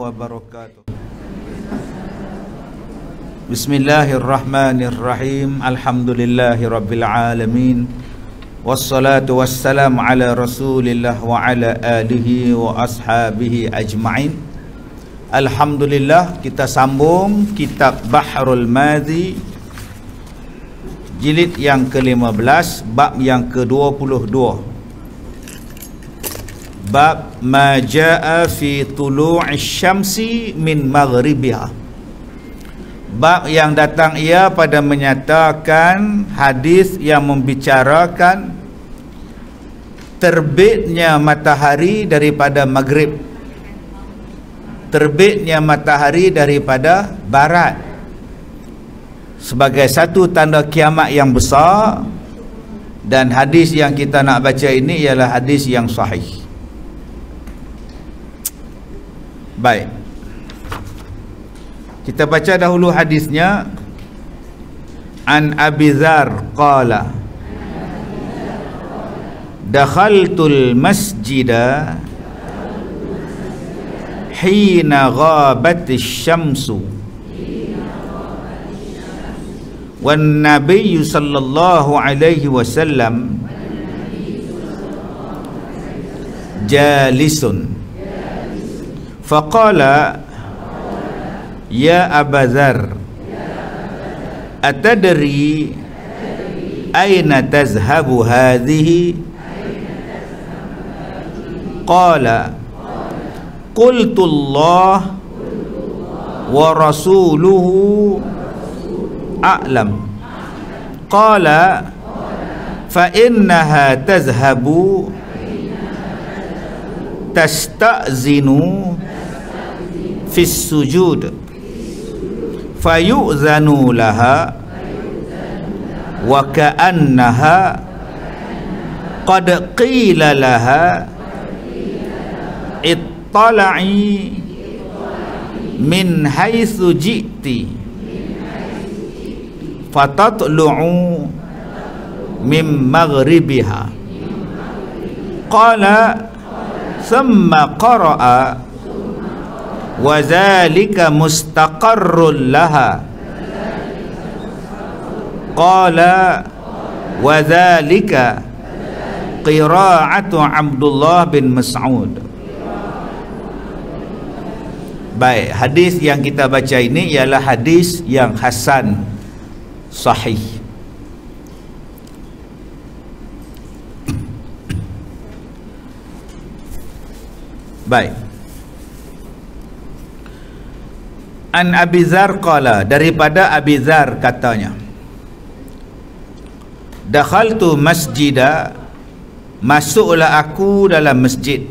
wabarakatuh. Bismillahirrahmanirrahim. Alhamdulillahirabbil alamin. Wassalatu wassalamu ala Rasulillah wa ala alihi wa ashabihi ajma'in. Alhamdulillah, kita sambung kitab Bahrul Madhi jilid yang ke-15, bab yang ke-22. Bab ma jaa fi tulu'i syamsi min maghribiha. Bab yang datang ia pada menyatakan hadis yang membicarakan terbitnya matahari daripada maghrib, terbitnya matahari daripada barat, sebagai satu tanda kiamat yang besar. Dan hadis yang kita nak baca ini ialah hadis yang sahih. Baik, kita baca dahulu hadisnya. An Abi Dzar qala dakhaltul masjida hina ghabatis syamsu wan nabiyyu sallallahu alaihi wasallam jalisun faqala ya Aba Dzar atadri aina tazhabu hadhihi qala qultu Allah wa rasuluhu a'lam qala fa innaha tazhabu tasta'zinu fis sujud fayu'zanu laha wa ka'annaha qad qila laha ittala'i min haitsu ji'ti fatatlu'u min maghribiha. Qala thumma qara'a wa dzalika mustaqarrun laha. Qala wa dzalika qira'atu Abdullah bin Mas'ud. Baik, hadis yang kita baca ini ialah hadis yang hasan sahih. Baik. An Abi Dzar qala, daripada Abi Dzar katanya, dakhaltu masjida, masuklah aku dalam masjid,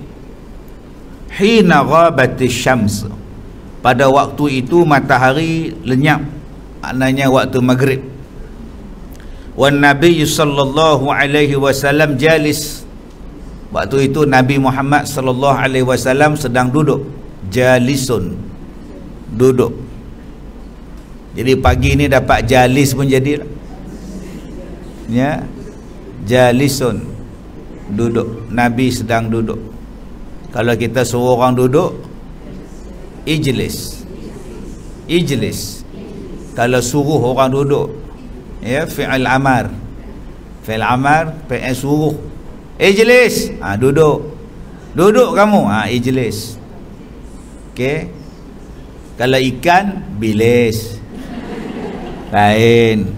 hina ghabatis syams, pada waktu itu matahari lenyap, maknanya waktu maghrib. Wan Nabi sallallahu alaihi wasallam jalis, waktu itu Nabi Muhammad sallallahu alaihi wasallam sedang duduk, jalisun, duduk. Jadi pagi ni dapat jalis pun jadi, ya, jalisun, duduk. Nabi sedang duduk. Kalau kita suruh orang duduk, ijlis, ijlis. Kalau suruh orang duduk, ya, fi'il amar, fi'il amar, fi'il suruh, ijlis, duduk, duduk kamu, ijlis. Okey. Kalau ikan, bilis, lain.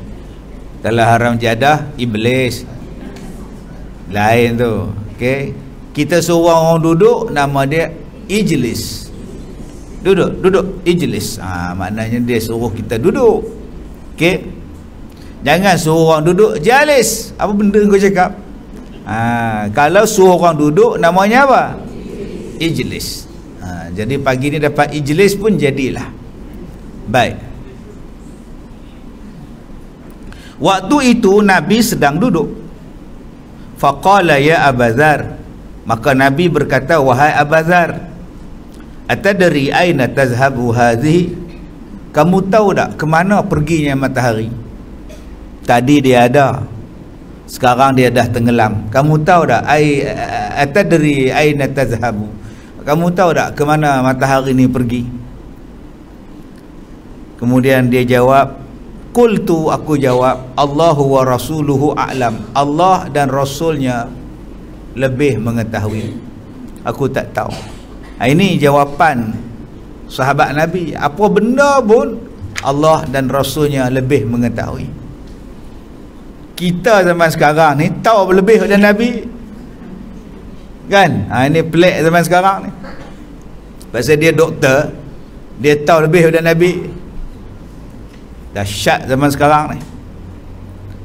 Kalau haram jadah, iblis, lain tu. Okey. Kita suruh orang duduk, nama dia ijlis, duduk, duduk, ijlis. Maknanya dia suruh kita duduk. Okey. Jangan suruh orang duduk, jalis. Apa benda kau cakap? Kalau suruh orang duduk, namanya apa? Ijlis. Jadi pagi ni dapat ijlis pun jadilah. Baik. Waktu itu Nabi sedang duduk. Faqala ya Aba Dzar, maka Nabi berkata, wahai Aba Dzar, atadri aina tazhabu hadhihi, kamu tahu tak ke mana perginya matahari? Tadi dia ada, sekarang dia dah tenggelam. Kamu tahu tak atadri aina tazhabu, kamu tahu tak ke mana matahari ni pergi? Kemudian dia jawab, qultu, aku jawab, Allahu wa rasuluhu a'lam, Allah dan Rasulnya lebih mengetahui, aku tak tahu. Ini jawapan sahabat Nabi. Apa benda pun Allah dan Rasulnya lebih mengetahui. Kita zaman sekarang ni tahu lebih daripada Nabi kan? Ini pelik zaman sekarang ni. Pasal dia doktor, dia tahu lebih daripada Nabi. Dahsyat zaman sekarang ni.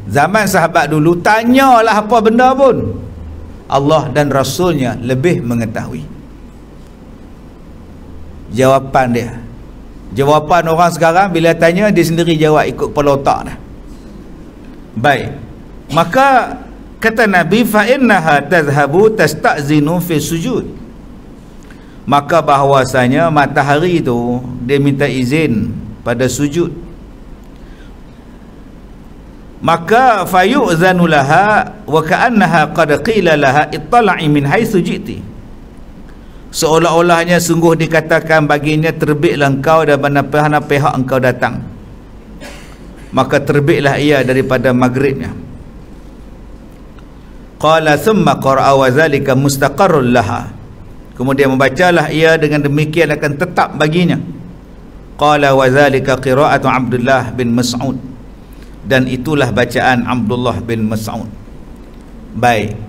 Zaman sahabat dulu, tanyalah apa benda pun, Allah dan Rasulnya lebih mengetahui. Jawapan dia. Jawapan orang sekarang bila tanya, dia sendiri jawab ikut kepala otak dah. Baik, maka kata Nabi, fa innaha tazhabu tasta'zinu fi sujud, maka bahawasanya matahari itu dia minta izin pada sujud. Maka fayu'zanu laha wa ka'annaha qad qila laha ittala'i min haitsu ji'ti, seolah-olahnya sungguh dikatakan baginya, terbitlah engkau dari mana pihak engkau datang. Maka terbitlah ia daripada maghribnya. Qala thumma qara'a wa zalika mustaqarrun laha, kemudian membacalah ia, dengan demikian akan tetap baginya. Qala wa zalika qira'atu Abdullah bin Mas'ud, dan itulah bacaan Abdullah bin Mas'ud. Baik,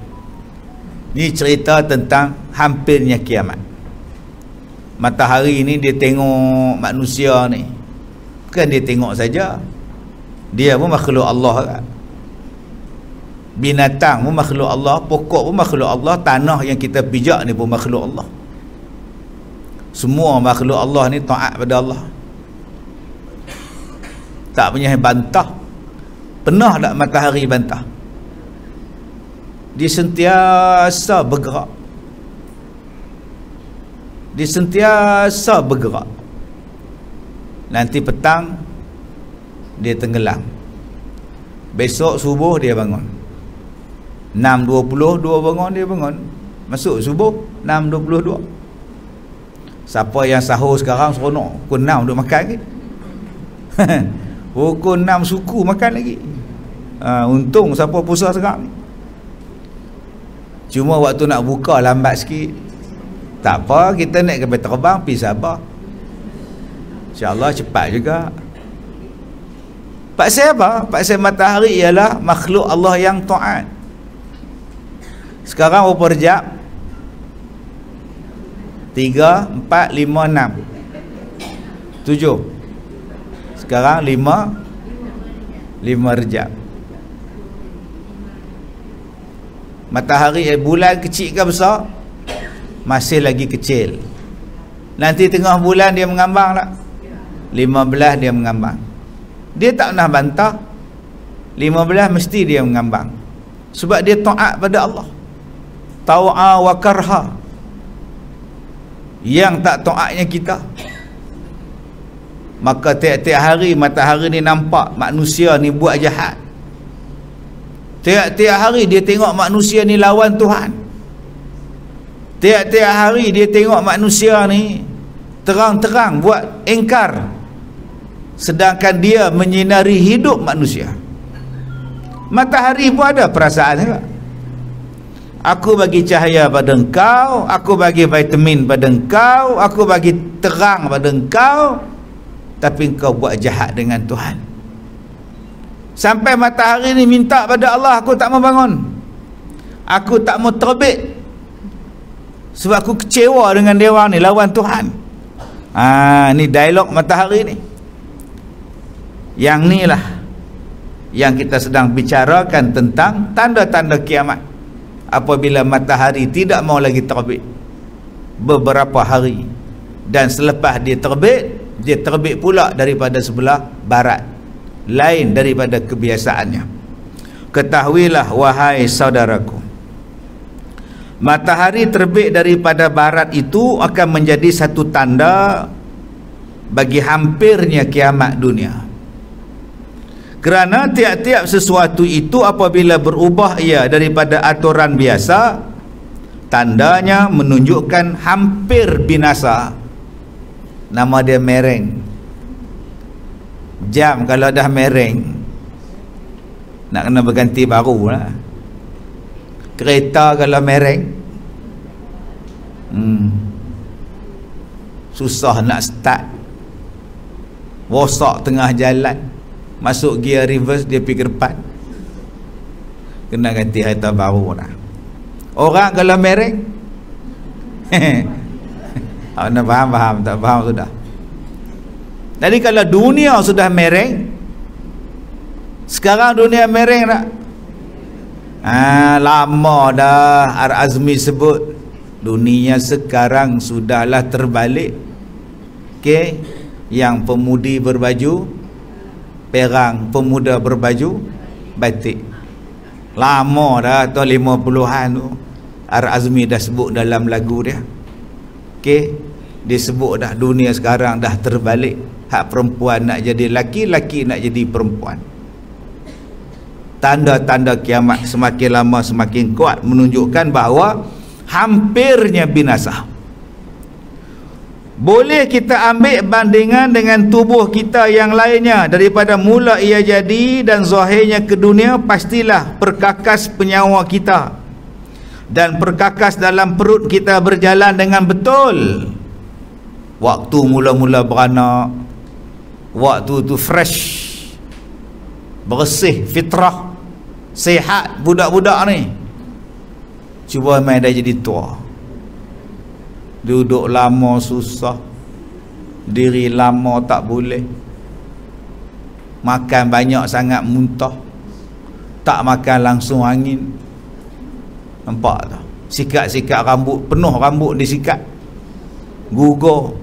ini cerita tentang hampirnya kiamat. Matahari ni dia tengok manusia ni, bukan dia tengok saja, dia pun makhluk Allah kan? Binatang pun makhluk Allah, pokok pun makhluk Allah, tanah yang kita pijak ni pun makhluk Allah. Semua makhluk Allah ni taat pada Allah, tak punya bantah. Pernah tak matahari bantah? Dia sentiasa bergerak, dia sentiasa bergerak. Nanti petang dia tenggelam, besok subuh dia bangun. 6.20 bangun, dia bangun, masuk subuh 6.22. Siapa yang sahur sekarang seronok, pukul 6 duk makan lagi. Pukul 6 suku makan lagi. Untung siapa puasa sekarang ni. Cuma waktu nak buka lambat sikit. Tak apa, kita naik kapal terbang pergi Sabah, InsyaAllah cepat juga. Pasal apa? Pasal matahari ialah makhluk Allah yang taat. Sekarang berapa rejab? 3, 4, 5, 6, 7. Sekarang 5 rejab. Matahari bulan kecil ke besar? Masih lagi kecil. Nanti tengah bulan dia mengambang tak? 15 dia mengambang. Dia tak pernah bantah. 15 mesti dia mengambang. Sebab dia taat pada Allah. Tau'a wa karha. Yang tak taatnya kita. Maka tiap-tiap hari matahari ni nampak manusia ni buat jahat. Tiap-tiap hari dia tengok manusia ni lawan Tuhan. Tiap-tiap hari dia tengok manusia ni terang-terang buat ingkar, sedangkan dia menyinari hidup manusia. Matahari pun ada perasaan juga. Aku bagi cahaya pada engkau, aku bagi vitamin pada engkau, aku bagi terang pada engkau, tapi engkau buat jahat dengan Tuhan. Sampai matahari ni minta pada Allah, aku tak mau bangun, aku tak mau terbit, sebab aku kecewa dengan dewa ni, lawan Tuhan. Ni dialog matahari ni. Yang ni lah yang kita sedang bicarakan tentang tanda-tanda kiamat. Apabila matahari tidak mau lagi terbit beberapa hari, dan selepas dia terbit pula daripada sebelah barat, lain daripada kebiasaannya. Ketahuilah wahai saudaraku, matahari terbit daripada barat itu akan menjadi satu tanda bagi hampirnya kiamat dunia. Kerana tiap-tiap sesuatu itu apabila berubah ia daripada aturan biasa, tandanya menunjukkan hampir binasa. Nama dia mereng. Jam kalau dah mereng nak kena berganti baru lah. Kereta kalau mereng susah nak start, rosak tengah jalan, masuk gear reverse dia pergi ke depan, kena ganti kereta baru lah. Orang kalau mereng nak faham, tak faham sudah. Jadi kalau dunia sudah mereng, sekarang dunia mereng tak? Lama dah Ar-Azmi sebut dunia sekarang sudahlah terbalik. Okey, yang pemudi berbaju perang, pemuda berbaju batik. Lama dah, tahun 50-an tu Ar-Azmi dah sebut dalam lagu dia. Okey, dia sebut dah dunia sekarang dah terbalik. Hak perempuan nak jadi laki, laki nak jadi perempuan. Tanda-tanda kiamat semakin lama semakin kuat menunjukkan bahawa hampirnya binasa. Boleh kita ambil bandingan dengan tubuh kita yang lainnya. Daripada mula ia jadi dan zahirnya ke dunia, pastilah perkakas penyawa kita dan perkakas dalam perut kita berjalan dengan betul. Waktu mula-mula beranak, waktu tu fresh, bersih, fitrah, sihat budak-budak ni. Cuba main dah jadi tua, duduk lama susah, diri lama tak boleh, makan banyak sangat muntah, tak makan langsung angin. Nampak tak? Sikat-sikat rambut, penuh rambut disikat, gugur,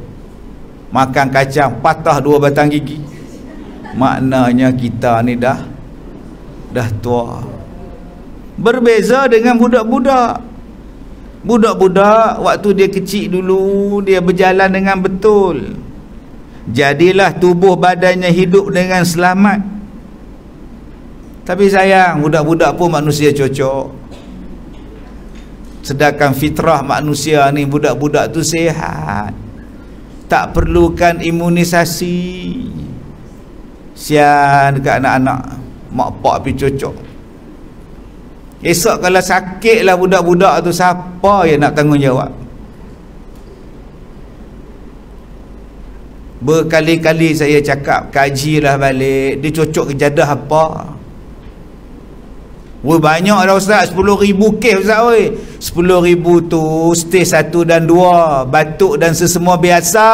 makan kacang patah 2 batang gigi. Maknanya kita ni dah tua. Berbeza dengan budak-budak. Budak-budak waktu dia kecil dulu, dia berjalan dengan betul, jadilah tubuh badannya hidup dengan selamat. Tapi sayang, budak-budak pun manusia cocok. Sedangkan fitrah manusia ni, budak-budak tu sihat, tak perlukan imunisasi. Sian dekat anak-anak, mak pak pergi cocok. Esok kalau sakit lah budak-budak tu, siapa yang nak tanggungjawab? Berkali-kali saya cakap, kajilah balik, dia cocok ke jadah apa. Banyak dah Ustaz, 10,000 kes Ustaz. 10,000 tu stage 1 dan 2, batuk dan sesemua biasa,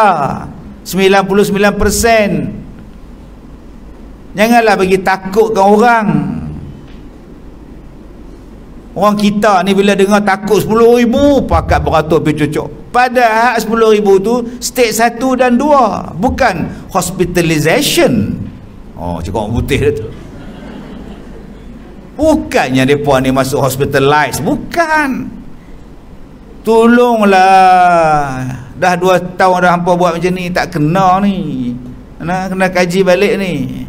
99%. Janganlah bagi takutkan orang. Orang kita ni bila dengar takut 10,000, pakat beratur pergi cocok. Padahal 10,000 tu stage 1 dan 2, bukan hospitalization. Oh, cakap orang putih dah tu. Bukannya mereka ni masuk hospitalize, bukan. Tolonglah, dah 2 tahun dah hampa buat macam ni, tak kena ni. Kena kaji balik ni.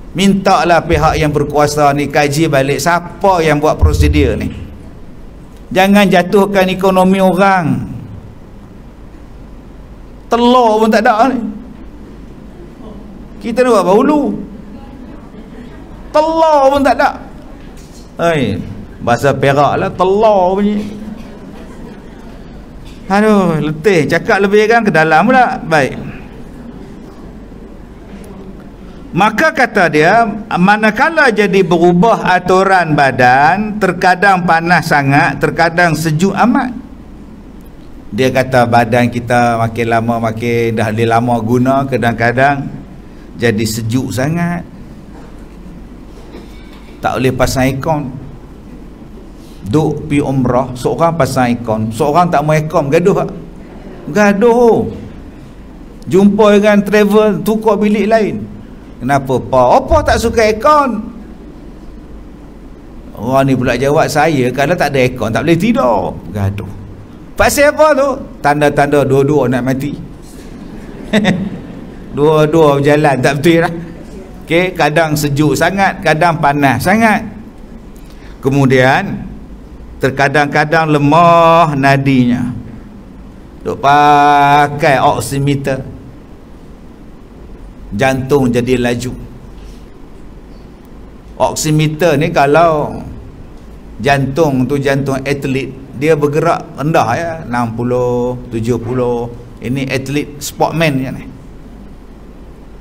Mintalah pihak yang berkuasa ni kaji balik siapa yang buat prosedur ni. Jangan jatuhkan ekonomi orang. Telur pun tak ada ni. Kita nak buat bahulu, telur pun tak ada. Bahasa Perak lah, telur punya. Aduh, letih cakap lebih kan ke dalam pula. Baik. Maka kata dia, manakala jadi berubah aturan badan, terkadang panas sangat, terkadang sejuk amat. Dia kata badan kita makin lama makin dah lama guna, kadang-kadang jadi sejuk sangat, tak boleh pasang aircon. Duk pi umrah, seorang pasang aircon, seorang tak mau aircon, gaduh tak? Gaduh. Jumpa dengan travel, tukar bilik lain. Kenapa pa? Apa tak suka aircon? Orang ni pula jawab, saya kalau tak ada aircon tak boleh tidur. Gaduh. Pasal apa tu? Tanda-tanda dua-dua nak mati. Dua-dua berjalan tak betul lah. Okay, kadang sejuk sangat, kadang panas sangat. Kemudian terkadang-kadang lemah nadinya, duk pakai oximeter, jantung jadi laju. Oximeter ni kalau jantung tu jantung atlet, dia bergerak rendah ya, 60, 70. Ini atlet sportman je ni.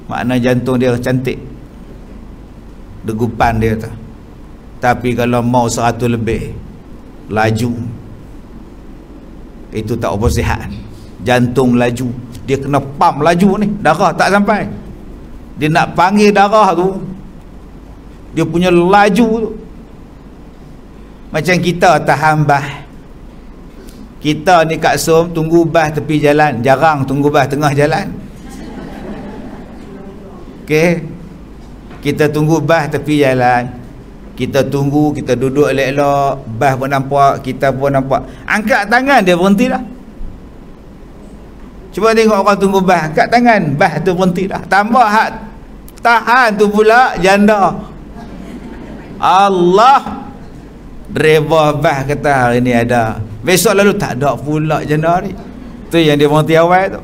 Makna jantung dia cantik, degupan dia tu. Tapi kalau mau 100 lebih, laju, itu tak apa sihat. Jantung laju, dia kena pump laju ni, darah tak sampai. Dia nak panggil darah tu, dia punya laju tu. Macam kita tahan bah. Kita ni kat Som tunggu bas tepi jalan, jarang tunggu bas tengah jalan. Okey. Kita tunggu bas tepi jalan. Kita tunggu, kita duduk elok-elok, bas pun nampak, kita pun nampak. Angkat tangan dia berhenti dah. Cuba tengok orang tunggu bas, angkat tangan, bas tu berhenti dah. Tambah hak tahan tu pula janda. Allah. Driver bas kata hari ni ada, besok lalu tak ada pula janda ni. Tu yang dia berhenti awal tu.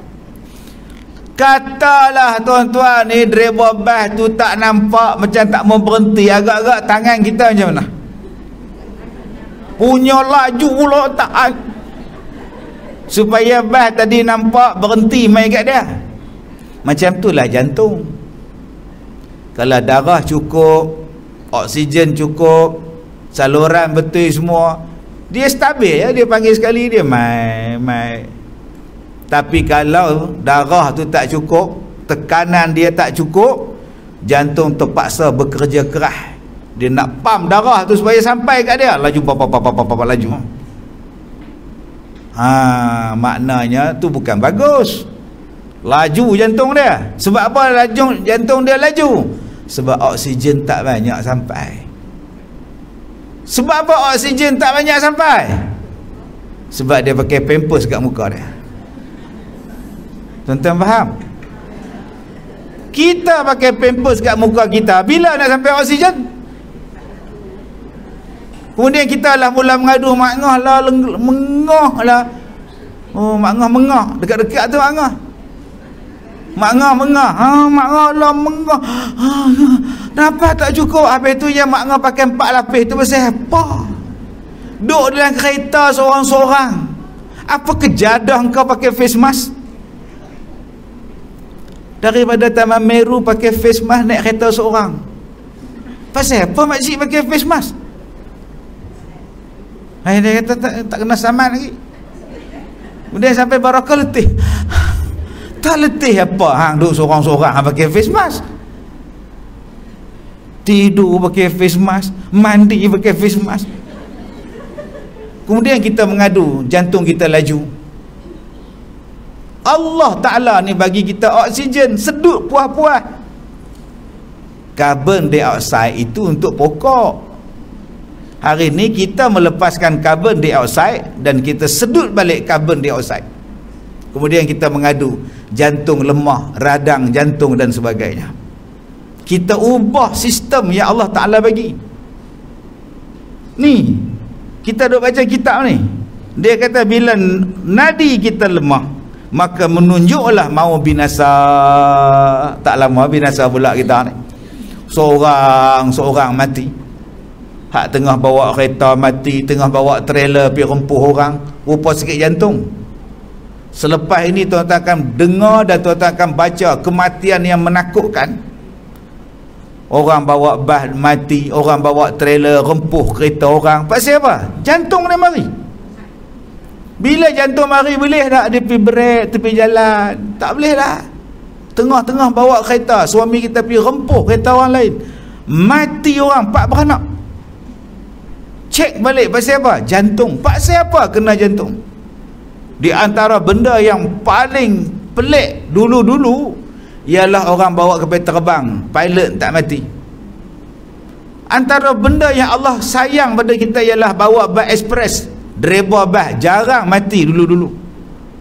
Katalah tuan-tuan ni driver bas tu tak nampak, macam tak mau berhenti, agak-agak tangan kita macam mana? Punya laju pula tahan, supaya bas tadi nampak berhenti mai kat dia. Macam itulah jantung. Kalau darah cukup, oksigen cukup, saluran betul semua, dia stabil ya, dia panggil sekali dia mai. Tapi kalau darah tu tak cukup, tekanan dia tak cukup, jantung terpaksa bekerja keras. Dia nak pump darah tu supaya sampai kat dia, laju laju. Maknanya tu bukan bagus. Laju jantung dia. Sebab apa laju jantung dia laju? Sebab oksigen tak banyak sampai. Sebab apa oksigen tak banyak sampai? Sebab dia pakai pampers kat muka dia. Tuan-tuan faham? Kita pakai pampers kat muka kita, bila nak sampai oksigen? Kemudian kita lah mula mengadu, mak ngah lah, mengah lah. Oh, mak ngah mengah, dekat-dekat tu mak ngah. Mak ngah mengah, mak ngah lah mengah. Kenapa tak cukup? Habis tu yang mak ngah pakai 4 lapis tu pasal apa? Duduk dalam kereta seorang-seorang. Apa kejadah kau pakai face mask? Daripada Taman Meru pakai face mask naik kereta seorang. Pasal apa makcik pakai face mask? Dia kata tak kena saman lagi. Kemudian sampai Barakah letih. Tak letih apa hang duduk seorang-seorang hang pakai face mask? Tidur pakai face mask, mandi pakai face mask. Kemudian kita mengadu, jantung kita laju. Allah Ta'ala ni bagi kita oksigen, sedut puas-puas. Carbon dioxide itu untuk pokok. Hari ni kita melepaskan carbon dioxide dan kita sedut balik carbon dioxide. Kemudian kita mengadu, jantung lemah, radang jantung dan sebagainya. Kita ubah sistem yang Allah Ta'ala bagi. Ni, kita duk baca kitab ni. Dia kata bila nadi kita lemah, maka menunjuklah mau binasa. Tak lama binasa pula kita ni. Seorang mati. Hak tengah bawa kereta mati, tengah bawa trailer pergi rempuh orang, rupa sikit jantung. Selepas ini tuan-tuan akan dengar dan tuan-tuan akan baca kematian yang menakutkan. Orang bawa bas mati, orang bawa trailer rempuh kereta orang. Pasal apa? Jantung dia mari. Bila jantung mari, boleh tak dia pergi break tepi jalan? Tak boleh dah. Tengah-tengah bawa kereta, suami kita pergi rempuh kereta orang lain, mati orang 4 beranak. Cek balik pasal apa? Jantung. Pasal apa kena jantung? Di antara benda yang paling pelik dulu-dulu ialah orang bawa kapal terbang, pilot tak mati. Antara benda yang Allah sayang pada kita ialah bawa bas ekspres, driver bas jarang mati dulu-dulu.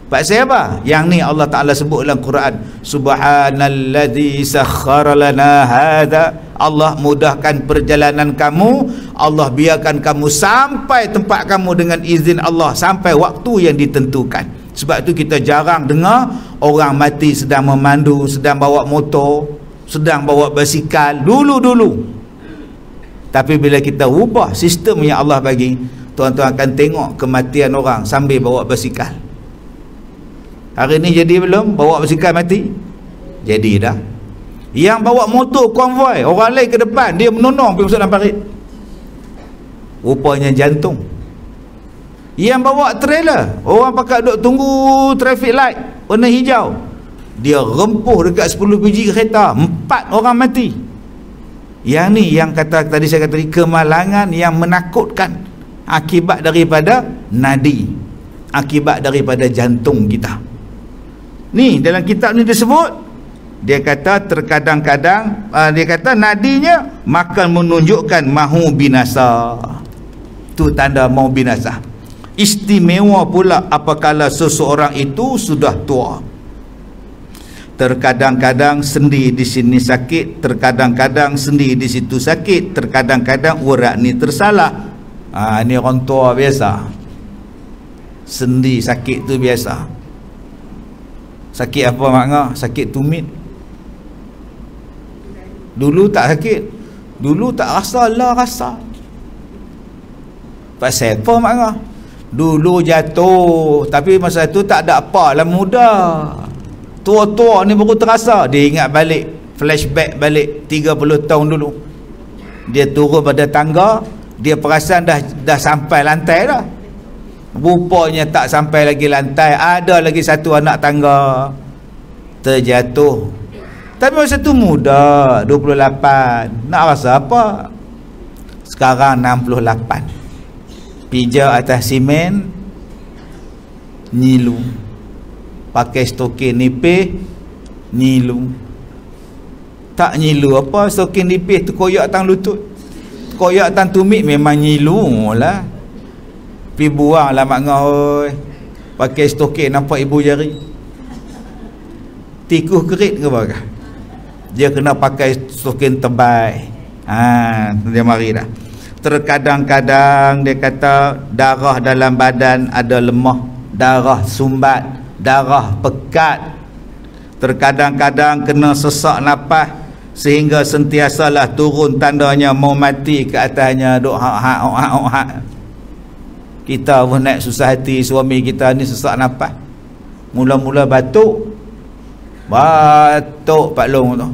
Pasal apa? Yang ni Allah Ta'ala sebut dalam Quran, Subhanalladzi sakhkhara lana hadha. Allah mudahkan perjalanan kamu Allah biarkan kamu sampai tempat kamu dengan izin Allah, sampai waktu yang ditentukan. Sebab itu kita jarang dengar orang mati sedang memandu, sedang bawa motor, sedang bawa basikal dulu-dulu. Tapi bila kita ubah sistem yang Allah bagi, tuan-tuan akan tengok kematian orang sambil bawa basikal. Hari ni jadi belum bawa basikal mati? Jadi dah. Yang bawa motor konvoi, orang lain ke depan, dia menonong pergi masuk dalam parit, rupanya jantung. Yang bawa trailer, orang pakat duduk tunggu traffic light warna hijau, dia rempuh dekat 10 biji kereta, 4 orang mati. Yang ni yang kata tadi saya kata tadi, kemalangan yang menakutkan akibat daripada nadi, akibat daripada jantung kita. Ni dalam kitab ni disebut, dia kata terkadang-kadang dia kata nadinya makan menunjukkan mahu binasa. Tu tanda mahu binasa. Istimewa pula apabila seseorang itu sudah tua. Terkadang-kadang sendi di sini sakit, terkadang-kadang sendi di situ sakit, terkadang-kadang urat ni tersalah. Ni orang tua biasa. Sendi sakit tu biasa. Sakit apa makna? Sakit tumit. Dulu tak sakit, dulu tak rasa lah rasa. Pasal apa makna? Dulu jatuh, tapi masa tu tak ada apa lah, muda. Tua-tua ni baru terasa. Dia ingat balik, flashback balik 30 tahun dulu. Dia turun pada tangga, dia perasan dah sampai lantai dah. Rupanya tak sampai lagi lantai, ada lagi satu anak tangga terjatuh. Tapi masa tu muda, 28, nak rasa apa? Sekarang 68. Pijak atas simen, nyilu. Pakai stokin nipis, nyilu. Tak nyilu apa, stokin nipis terkoyak tang lutut, terkoyak tang tumit, memang nyilu lah. Pergi buang lah makna, oi. Pakai stokin nampak ibu jari. Tikus kerit ke apa? Dia kena pakai stokin tebal. Dia mari dah. Terkadang-kadang dia kata darah dalam badan ada lemah, darah sumbat, darah pekat. Terkadang-kadang kena sesak nafas sehingga sentiasalah turun tandanya mau mati ke atasnya, duk hak. Kita pun naik susah hati, suami kita ni sesak nafas. Mula-mula batuk Pak Long tu.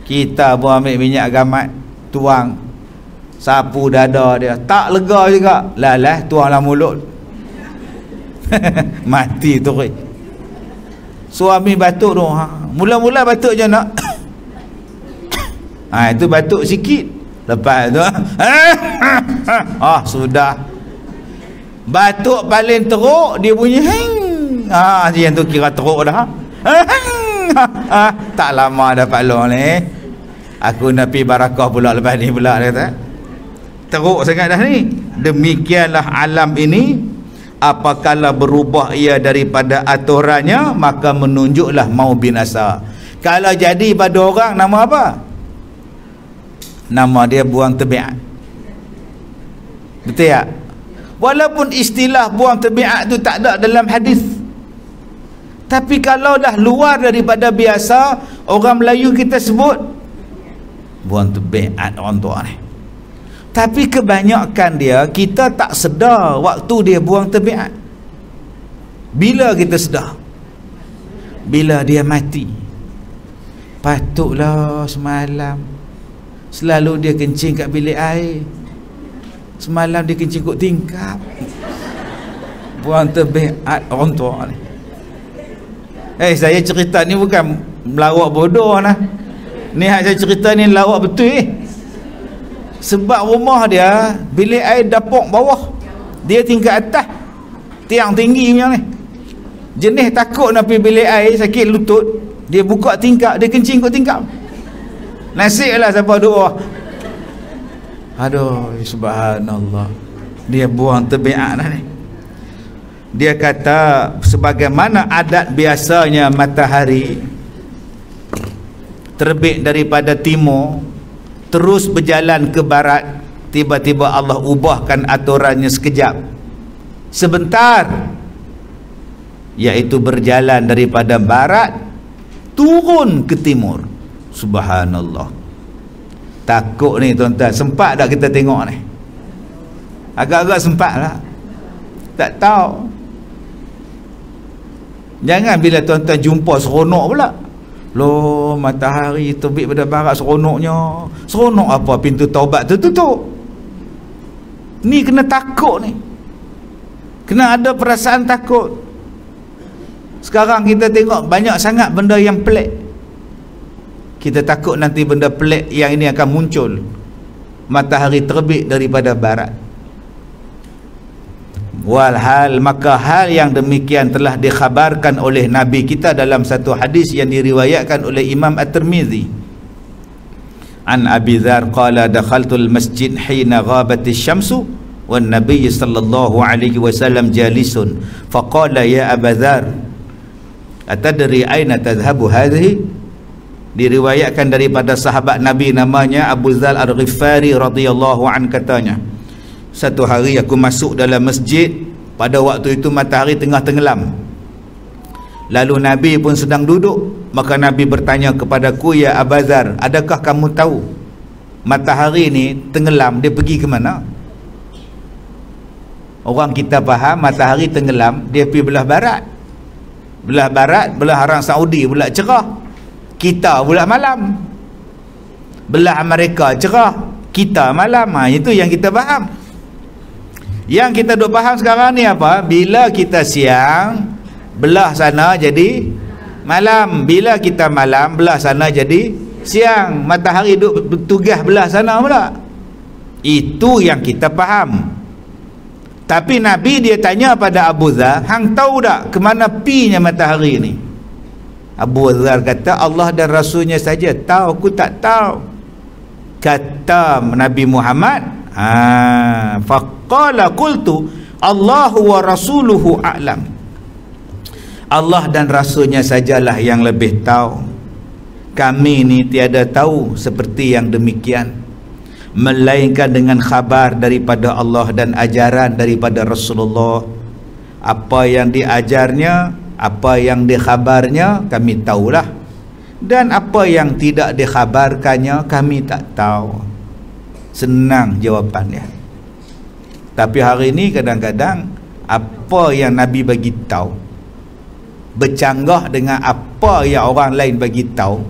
Kita pun ambil minyak gamat, tuang, sapu dada dia, tak lega juga. Lalah tuanglah mulut. Mati tu. Suami batuk tu, mula-mula batuk je nak. Itu batuk sikit. Lepas tu sudah. Batuk paling teruk dia bunyi yang tu kira teruk dah. Tak lama dah Pak Long ni. Aku nak pergi barakah pula lepas ni pula, dia kata. Teruk sangat dah ni. Demikianlah alam ini, apakala berubah ia daripada aturannya, maka menunjuklah mau binasa. Kalau jadi pada orang, nama apa? Nama dia buang tabiat. Betul tak? Walaupun istilah buang tabiat tu tak ada dalam hadis, tapi kalau dah luar daripada biasa, orang Melayu kita sebut buang tabiat orang tua ni. Tapi kebanyakan dia, kita tak sedar waktu dia buang tabiat. Bila kita sedar? Bila dia mati. Patutlah semalam selalu dia kencing kat bilik air, semalam dia kencing kat tingkap. Buang tabiat orang tua ni. Saya cerita ni bukan melawak bodoh lah. Ni saya cerita ni lawak betul. Sebab rumah dia bilik air dapur bawah, dia tingkat atas, tiang tinggi macam ni. Jenis takut nak pergi bilik air, sakit lutut, dia buka tingkap, dia kencing kat tingkap. Nasiblah siapa doa. Aduh, subhanallah. Dia buang tabiat dah ni. Dia kata sebagaimana adat biasanya matahari terbit daripada timur terus berjalan ke barat tiba-tiba Allah ubahkan aturannya sekejap, sebentar, iaitu berjalan daripada barat turun ke timur. Subhanallah. Takut ni tuan-tuan. Sempat tak kita tengok ni? Agak-agak sempat lah. Tak tahu. Jangan bila tuan-tuan jumpa seronok pula. Loh, matahari terbit pada barat, seronoknya. Seronok apa? Pintu taubat tertutup. Ni kena takut ni. Kena ada perasaan takut. Sekarang kita tengok banyak sangat benda yang pelik. Kita takut nanti benda pelik yang ini akan muncul. Matahari terbit daripada barat. Walhal, maka hal yang demikian telah dikhabarkan oleh Nabi kita dalam satu hadis yang diriwayatkan oleh Imam At-Tirmizi. An Abi Dzar qala dakhaltul masjid hina ghabatis syamsu wan nabiy sallallahu alaihi wasallam jalisun faqala ya Abu Dzar atadri aina tadhhabu hadhihi. Diriwayatkan daripada sahabat Nabi namanya Abu Dzar Al-Ghifari radhiyallahu an, katanya, satu hari aku masuk dalam masjid, pada waktu itu matahari tengah tenggelam. Lalu Nabi pun sedang duduk, maka Nabi bertanya kepadaku, ya Abu Dzar, adakah kamu tahu matahari ni tenggelam, dia pergi ke mana? Orang kita faham matahari tenggelam, dia pergi belah barat. Belah barat, belah Arab Saudi pula cerah, kita pula malam. Belah Amerika cerah, kita malam. Itu yang kita faham. Yang kita duk faham sekarang ni apa? Bila kita siang, belah sana jadi malam. Bila kita malam, belah sana jadi siang. Matahari duk bertugas belah sana pula. Itu yang kita faham. Tapi Nabi dia tanya pada Abu Dzar, hang tahu tak ke mana pinya matahari ni? Abu Dzar kata, Allah dan Rasulnya saja tahu, aku tak tahu. Kata Nabi Muhammad, faqala qultu Allahu wa rasuluhu a'lam. Allah dan Rasulnya sajalah yang lebih tahu. Kami ni tiada tahu seperti yang demikian, melainkan dengan khabar daripada Allah dan ajaran daripada Rasulullah. Apa yang diajarnya, apa yang dikhabarnya kami tahulah, dan apa yang tidak dikhabarkannya kami tak tahu. Senang jawapannya. Tapi hari ini kadang-kadang apa yang Nabi bagi tahu bercanggah dengan apa yang orang lain bagi tahu.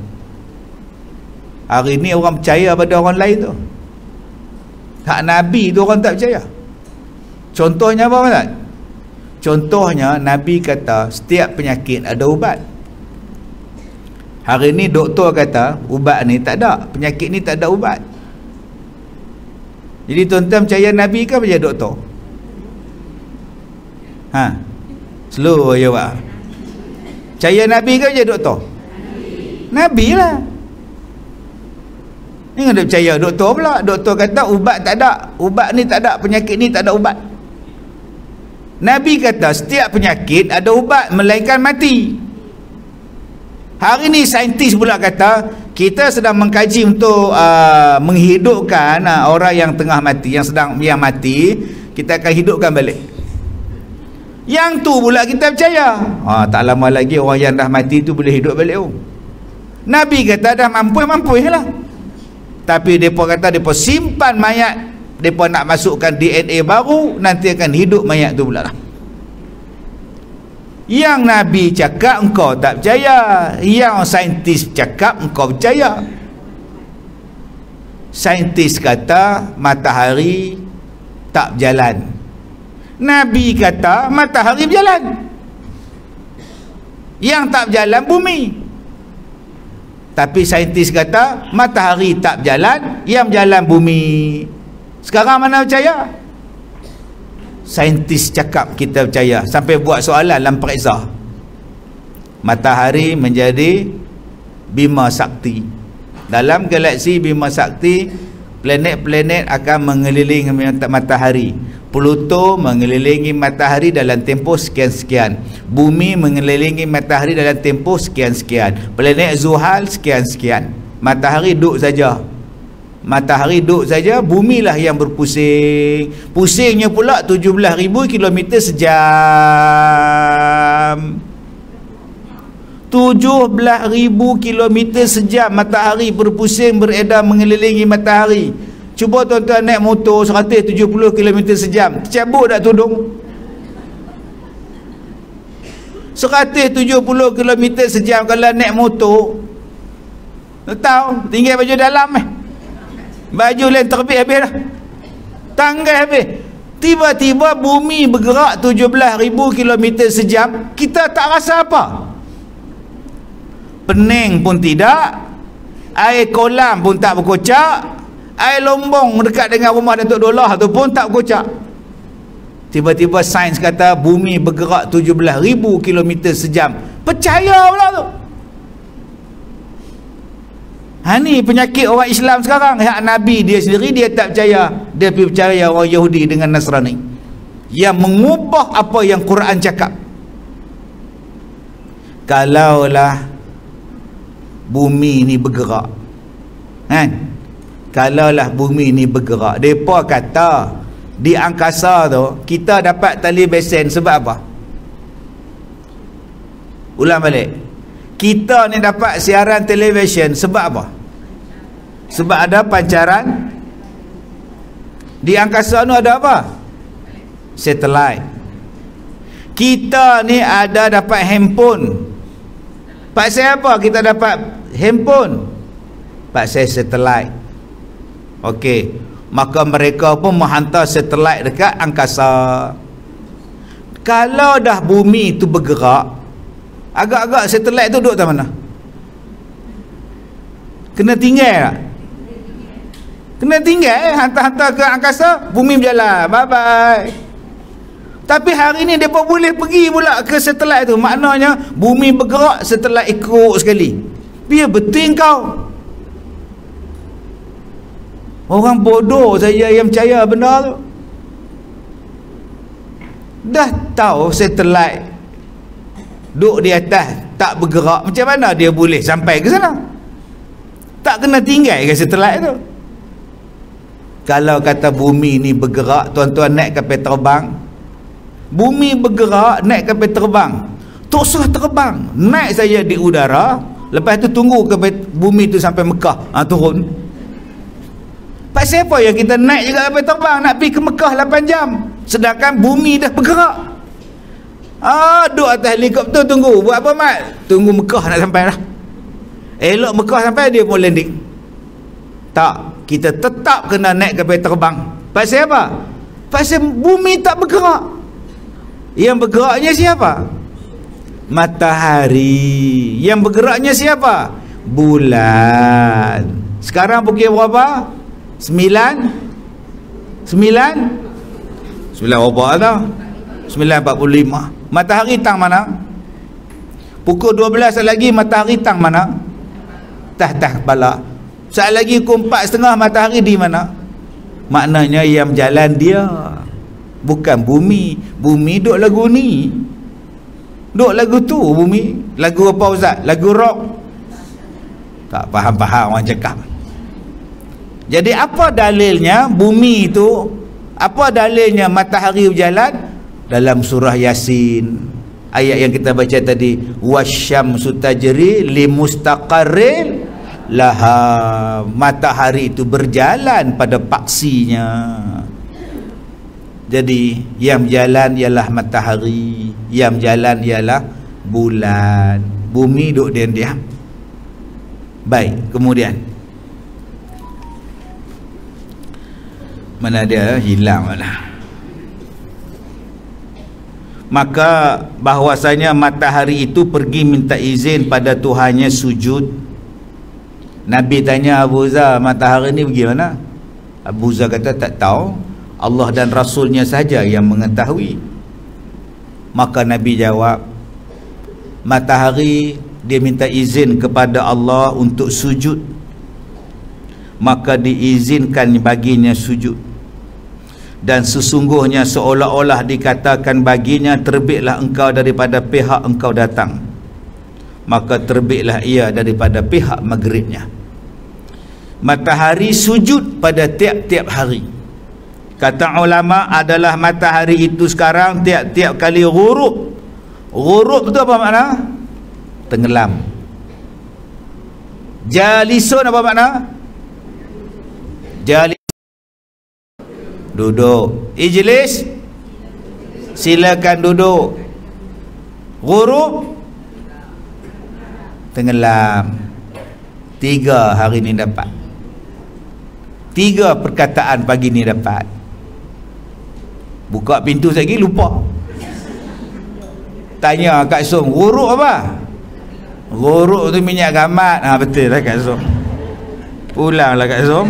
Hari ini orang percaya pada orang lain tu. Hak Nabi tu orang tak percaya. Contohnya apa Ustaz? Contohnya Nabi kata setiap penyakit ada ubat. Hari ni doktor kata ubat ni tak ada, penyakit ni tak ada ubat. Jadi tuan-tuan percaya Nabi ke percaya doktor? Slow je Pak. Percaya Nabi ke percaya doktor? Nabi lah. Ni kan dia percaya doktor pula. Doktor kata ubat tak ada, ubat ni tak ada, penyakit ni tak ada ubat. Nabi kata setiap penyakit ada ubat, melainkan mati. Hari ni saintis pula kata kita sedang mengkaji untuk menghidupkan orang yang tengah mati, yang mati, kita akan hidupkan balik. Yang tu pula kita percaya. Tak lama lagi orang yang dah mati tu boleh hidup balik. Nabi kata dah mampu lah. Tapi depa kata depa simpan mayat, depa nak masukkan DNA baru, nanti akan hidup mayat tu pula lah. Yang Nabi cakap engkau tak percaya, yang saintis cakap engkau percaya. Saintis kata matahari tak berjalan, Nabi kata matahari berjalan. Yang tak berjalan bumi. Tapi saintis kata matahari tak berjalan, yang berjalan bumi. Sekarang mana percaya? Saintis cakap kita percaya. Sampai buat soalan dalam periksa. Matahari menjadi Bima Sakti. Dalam galaksi Bima Sakti, planet-planet akan mengelilingi matahari. Pluto mengelilingi matahari dalam tempoh sekian-sekian. Bumi mengelilingi matahari dalam tempoh sekian-sekian. Planet Zuhal sekian-sekian. Matahari duduk saja Matahari duduk saja, bumilah yang berpusing. Pusingnya pula 17,000 km sejam. 17,000 km sejam matahari berpusing, beredar mengelilingi matahari. Cuba tuan-tuan naik motor 170 km sejam, tercabut tak tudung? 170 km sejam kalau naik motor, tahu tinggal baju dalam baju lain terbit habis dah, tanggal habis. Tiba-tiba bumi bergerak 17,000 km sejam, kita tak rasa apa. Pening pun tidak, air kolam pun tak berkocak, air lombong dekat dengan rumah Datuk Dolah tu pun tak berkocak. Tiba-tiba sains kata bumi bergerak 17,000 km sejam. Percaya pula tu. Ni penyakit orang Islam sekarang. Hak Nabi dia sendiri dia tak percaya. Dia percaya orang Yahudi dengan Nasrani yang mengubah apa yang Quran cakap. Kalaulah bumi ni bergerak, kalaulah bumi ni bergerak, mereka kata di angkasa tu kita dapat tali besen sebab apa? Ulang balik, kita ni dapat siaran televisyen sebab apa? Sebab ada pancaran. Di angkasa tu ada apa? Satelit. Kita ni ada dapat handphone. Pasal apa kita dapat handphone? Pasal satelit. Okey, maka mereka pun menghantar satelit dekat angkasa. Kalau dah bumi tu bergerak, agak-agak satelit tu duduk di mana? Kena tinggal tak? Kena tinggal, hantar-hantar ke angkasa, bumi berjalan, bye-bye. Tapi hari ni mereka boleh pergi pula ke satelit tu. Maknanya bumi bergerak, satelit ikut sekali. Biar betul kau. Orang bodoh saja yang percaya benda tu. Dah tahu satelit duduk di atas tak bergerak, macam mana dia boleh sampai ke sana? Tak kena tinggal ke satelit tu? Kalau kata bumi ni bergerak, tuan-tuan naik kapal terbang, bumi bergerak, naik kapal terbang, tak usah terbang, naik saja di udara, lepas tu tunggu kapal bumi tu sampai Mekah, turun. Pasal apa yang kita naik juga kapal terbang nak pergi ke Mekah 8 jam, sedangkan bumi dah bergerak? Duduk atas helikopter tunggu, buat apa mat? Tunggu Mekah nak sampai dah. Elok Mekah sampai dia pun landing. Tak, kita tetap kena naik kapal terbang. Pasal apa? Pasal bumi tak bergerak. Yang bergeraknya siapa? Matahari. Yang bergeraknya siapa? Bulan. Sekarang pukul berapa? 9 berapa tau? 9.45. Matahari tang mana? Pukul 12 lagi matahari tang mana? Tah kepala. Saat lagi pukul 4.30 matahari di mana? Maknanya yang jalan dia, bukan bumi. Bumi duk lagu ni, duk lagu tu bumi. Lagu apa Ustaz? Lagu rock. Tak faham-faham orang cakap. Jadi apa dalilnya bumi itu? Apa dalilnya matahari berjalan? Dalam surah Yasin, ayat yang kita baca tadi, wasyamsu tajri limustaqarril laha. Matahari itu berjalan pada paksinya. Jadi yang berjalan ialah matahari, yang berjalan ialah bulan. Bumi duduk diam-diam. Baik, kemudian mana dia hilang mana? Maka bahwasanya matahari itu pergi minta izin pada Tuhannya sujud. Nabi tanya Abu Zar, matahari ni pergi mana? Abu Zar kata tak tahu, Allah dan Rasulnya saja yang mengetahui. Maka Nabi jawab, matahari dia minta izin kepada Allah untuk sujud, maka diizinkan baginya sujud. Dan sesungguhnya seolah-olah dikatakan baginya, terbitlah engkau daripada pihak engkau datang, maka terbitlah ia daripada pihak maghribnya. Matahari sujud pada tiap-tiap hari. Kata ulama adalah matahari itu sekarang tiap-tiap kali ghurub. Ghurub tu apa makna? Tenggelam. Jalisun apa makna? Duduk. Ijlis, silakan duduk. Ghurub, tenggelam. 3 hari ni dapat. 3 perkataan pagi ni dapat. Buka pintu lagi lupa. Tanya Kak Som, ghurub apa? Ghurub tu minyak gamat. Betul lah Kak Som. Ulanglah Kak Som.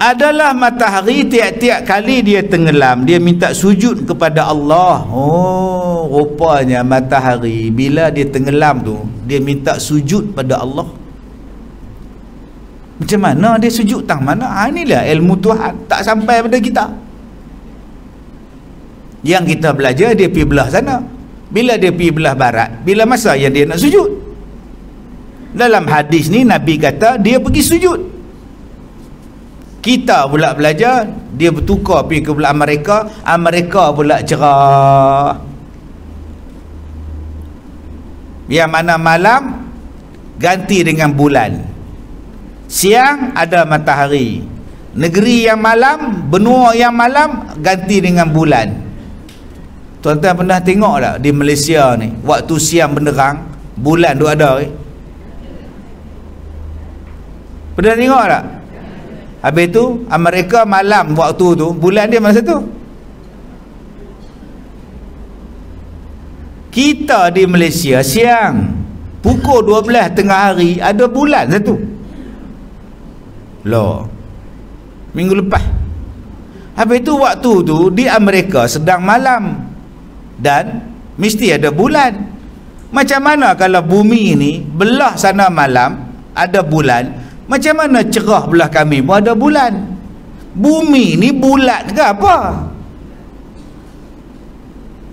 Adalah matahari tiap-tiap kali dia tenggelam, dia minta sujud kepada Allah. Oh, rupanya matahari bila dia tenggelam tu, dia minta sujud pada Allah. Macam mana dia sujud tang mana? Inilah ilmu Tuhan tak sampai pada kita. Yang kita belajar dia pergi belah sana. Bila dia pergi belah barat, bila masa yang dia nak sujud? Dalam hadis ni Nabi kata dia pergi sujud. Kita pula belajar dia bertukar pergi ke belah Amerika, Amerika pula cerah. Yang mana malam ganti dengan bulan, siang ada matahari. Negeri yang malam, benua yang malam ganti dengan bulan. Tuan-tuan pernah tengok tak di Malaysia ni, waktu siang benderang, bulan tu ada pernah tengok tak? Habis tu Amerika malam waktu tu, bulan dia masa tu. Kita di Malaysia siang pukul 12 tengah hari ada bulan satu. Loh, minggu lepas. Habis tu waktu tu di Amerika sedang malam dan mesti ada bulan. Macam mana kalau bumi ni belah sana malam ada bulan, macam mana cerah belah kami pun ada bulan? Bumi ni bulat ke apa?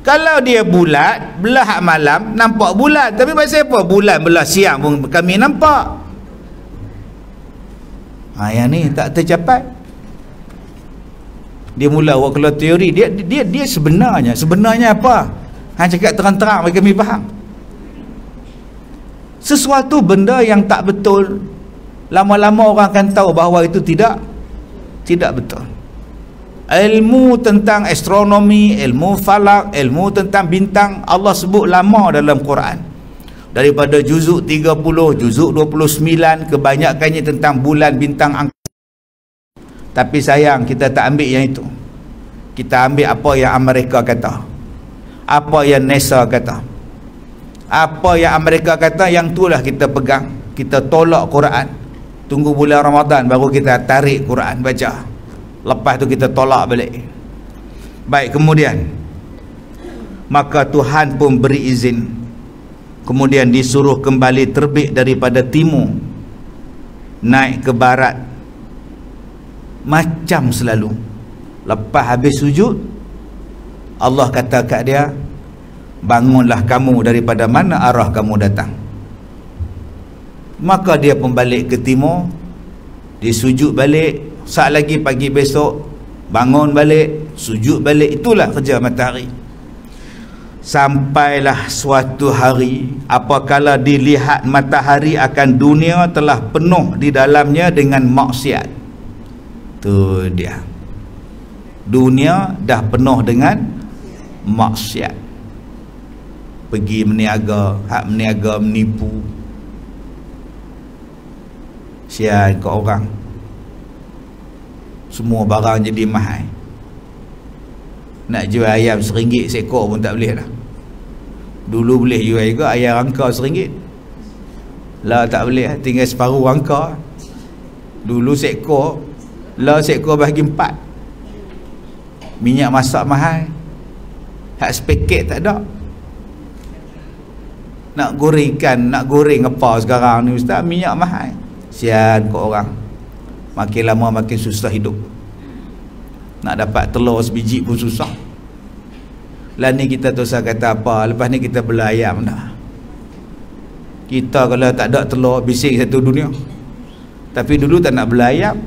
Kalau dia bulat, belah malam nampak bulan, tapi pasal apa bulan belah siang pun kami nampak? Yang ni tak tercapai. Dia mula buat kalau teori dia sebenarnya apa? Hang cakap terang-terang bagi kami faham. Sesuatu benda yang tak betul, lama-lama orang akan tahu bahawa itu tidak betul. Ilmu tentang astronomi, ilmu falak, ilmu tentang bintang, Allah sebut lama dalam Quran. Daripada juzuk 30, juzuk 29, kebanyakannya tentang bulan, bintang, angkasa. Tapi sayang kita tak ambil yang itu. Kita ambil apa yang Amerika kata, apa yang NASA kata. Apa yang Amerika kata, yang itulah kita pegang. Kita tolak Quran. Tunggu bulan Ramadan baru kita tarik Quran baca. Lepas tu kita tolak balik. Baik, kemudian maka Tuhan pun beri izin. Kemudian disuruh kembali terbit daripada timur, naik ke barat. Macam selalu. Lepas habis sujud, Allah kata kat dia, bangunlah kamu daripada mana arah kamu datang. Maka dia pun balik ke timur, dia sujud balik. Saat lagi pagi besok bangun balik, sujud balik. Itulah kerja matahari. Sampailah suatu hari apabila dilihat matahari akan dunia telah penuh di dalamnya dengan maksiat. Tu dia, dunia dah penuh dengan maksiat. Pergi meniaga, hak meniaga menipu, sial ke orang. Semua barang jadi mahal. Nak jual ayam RM1 seekor pun tak boleh dah. Dulu boleh jual juga ayam rangka RM1. Lah tak boleh, tinggal separuh rangka. Dulu seekor, lah seekor bahagi 4. Minyak masak mahal, hak sepaket tak ada. Nak goreng ikan, nak goreng apa sekarang ni ustaz, minyak mahal. Sian kau orang, makin lama makin susah hidup. Nak dapat telur sebiji pun susah. Lah ni kita tu saya kata apa, lepas ni kita bela ayam dah. Kita kalau tak ada telur bising satu dunia. Tapi dulu tak nak bela ayam.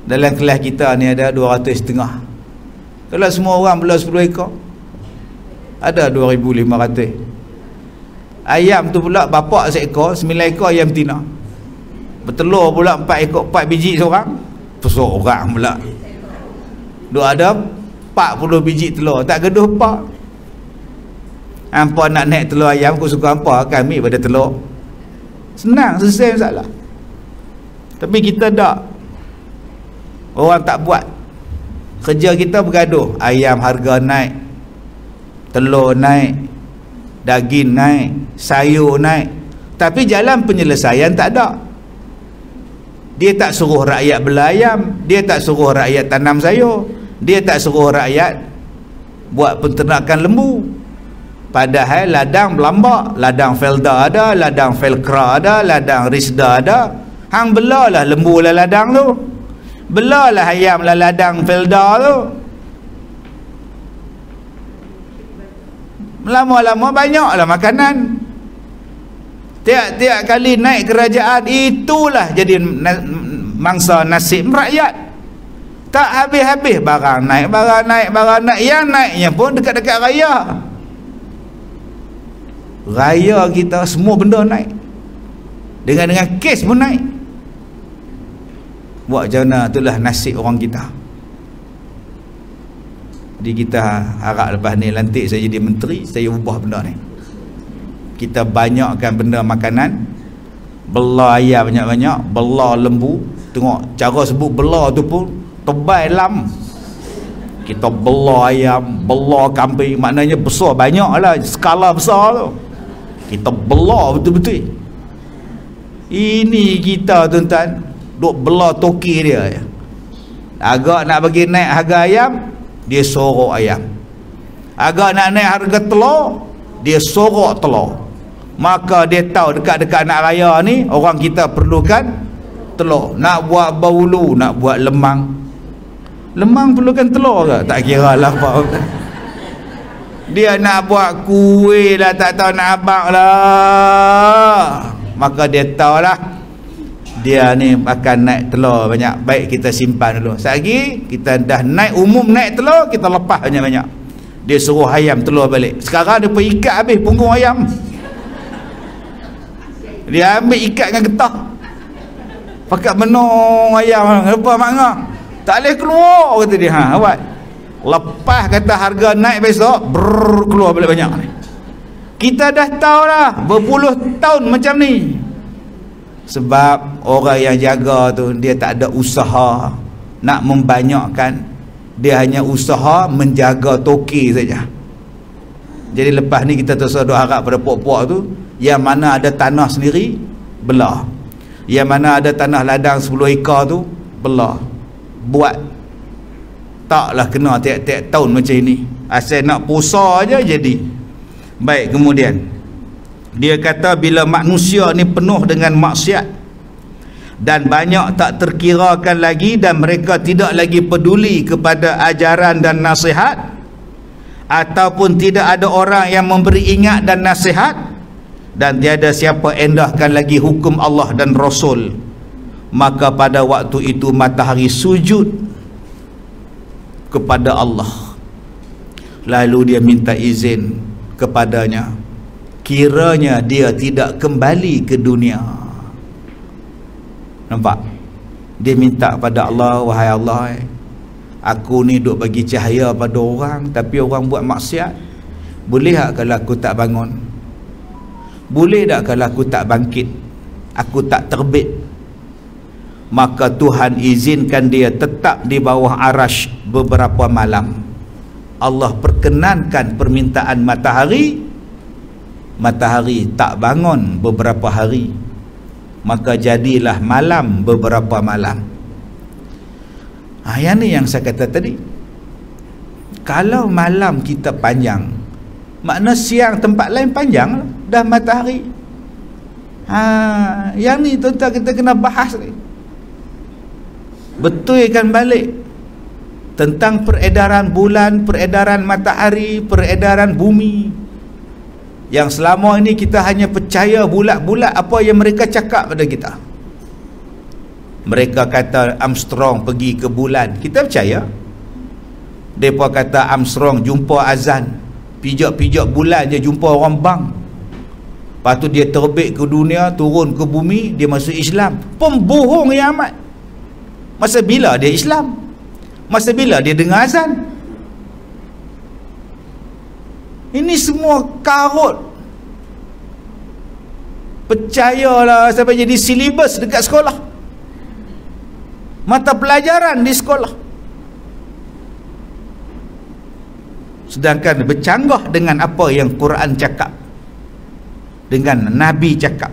Dalam kelas kita ni ada 250. Kalau semua orang bela 10 ekor, ada 2,500. Ayam tu pula bapak seekor, 9 ekor ayam betina. Bertelur pula 4 ekor, 4 biji seorang. Seorang pula. Duk ada 40 biji telur, tak gaduh pak. Hampa nak naik telur ayam, aku suka hampa, kami pada telur. Senang, selesai masalah. Tapi kita tak. Orang tak buat. Kerja kita bergaduh. Ayam harga naik, telur naik, daging naik, sayur naik. Tapi jalan penyelesaian tak ada. Dia tak suruh rakyat bela ayam, dia tak suruh rakyat tanam sayur, dia tak suruh rakyat buat penternakan lembu. Padahal ladang Belambak, ladang Felda ada, ladang Velcra ada, ladang Risda ada. Hang belalah lembu lah ladang tu, belalah ayam lah ladang Felda tu. Lama-lama banyaklah makanan. Tiap-tiap kali naik kerajaan, itulah jadi mangsa nasib rakyat. Tak habis-habis barang naik, barang naik, barang naik. Yang naiknya pun dekat-dekat raya. Raya kita semua benda naik. Dengan kes pun naik. Buat macam mana, itulah nasib orang kita. Jadi kita harap lepas ni lantik saya jadi menteri, saya ubah benda ni. Kita banyakkan benda makanan, bela ayam banyak-banyak, bela lembu. Tengok cara sebut bela tu pun tebal lam. Kita bela ayam, bela kambing, maknanya besar, banyak lah, skala besar tu. Kita bela betul-betul. Ini kita tuan-tuan duk bela toki dia. Agak nak bagi naik harga ayam, dia sorok ayam. Agak nak naik harga telur, dia sorok telur. Maka dia tahu dekat-dekat nak raya ni orang kita perlukan telur. Nak buat bahulu, nak buat lemang. Lemang perlukan telur ke? Tak kira lah apa. Dia nak buat kuih lah, tak tahu nak abang lah. Maka dia tahulah dia ni akan naik telur banyak. Baik kita simpan dulu. Selagi kita dah naik umum naik telur, kita lepas banyak-banyak. Dia suruh ayam telur balik. Sekarang dia pun ikat habis punggung ayam. Dia ambil ikat dengan getah. Pakat menung ayam. Apa makna? Tak boleh keluar, kata dia. Ha, awak. Lepas kata harga naik besok, keluar balik banyak ni. Kita dah tahu dah berpuluh tahun macam ni. Sebab orang yang jaga tu dia tak ada usaha nak membanyakkan, dia hanya usaha menjaga toki saja. Jadi lepas ni kita terus doa harap pada puak-puak tu, yang mana ada tanah sendiri belah, yang mana ada tanah ladang 10 ekar tu belah, buat. Taklah kena tiap-tiap tahun macam ini. Asal nak puasa aja jadi. Baik, kemudian dia kata bila manusia ni penuh dengan maksiat dan banyak tak terkirakan lagi, dan mereka tidak lagi peduli kepada ajaran dan nasihat, ataupun tidak ada orang yang memberi ingat dan nasihat, dan tiada siapa endahkan lagi hukum Allah dan Rasul, maka pada waktu itu matahari sujud kepada Allah, lalu dia minta izin kepadanya, kiranya dia tidak kembali ke dunia. Nampak? Dia minta pada Allah, wahai Allah, aku ni duk bagi cahaya pada orang, tapi orang buat maksiat. Boleh tak kalau aku tak bangun? Boleh tak kalau aku tak bangkit, aku tak terbit? Maka Tuhan izinkan dia tetap di bawah arash beberapa malam. Allah perkenankan permintaan matahari. Matahari tak bangun beberapa hari, maka jadilah malam beberapa malam. Yang ni yang saya kata tadi. Kalau malam kita panjang, makna siang tempat lain panjang dah matahari. Yang ni tuan-tuan kita kena bahas ni. Betulkan balik tentang peredaran bulan, peredaran matahari, peredaran bumi. yang selama ini kita hanya percaya bulat-bulat apa yang mereka cakap pada kita. Mereka kata Armstrong pergi ke bulan, kita percaya. Mereka kata Armstrong jumpa azan, pijak-pijak bulan je jumpa orang bang. Lepas tu dia terbit ke dunia, turun ke bumi, dia masuk Islam. Pembohong yang amat. Masa bila dia Islam? Masa bila dia dengar azan? Ini semua karut. Percayalah sampai jadi silibus dekat sekolah, mata pelajaran di sekolah. Sedangkan bercanggah dengan apa yang Quran cakap, dengan Nabi cakap.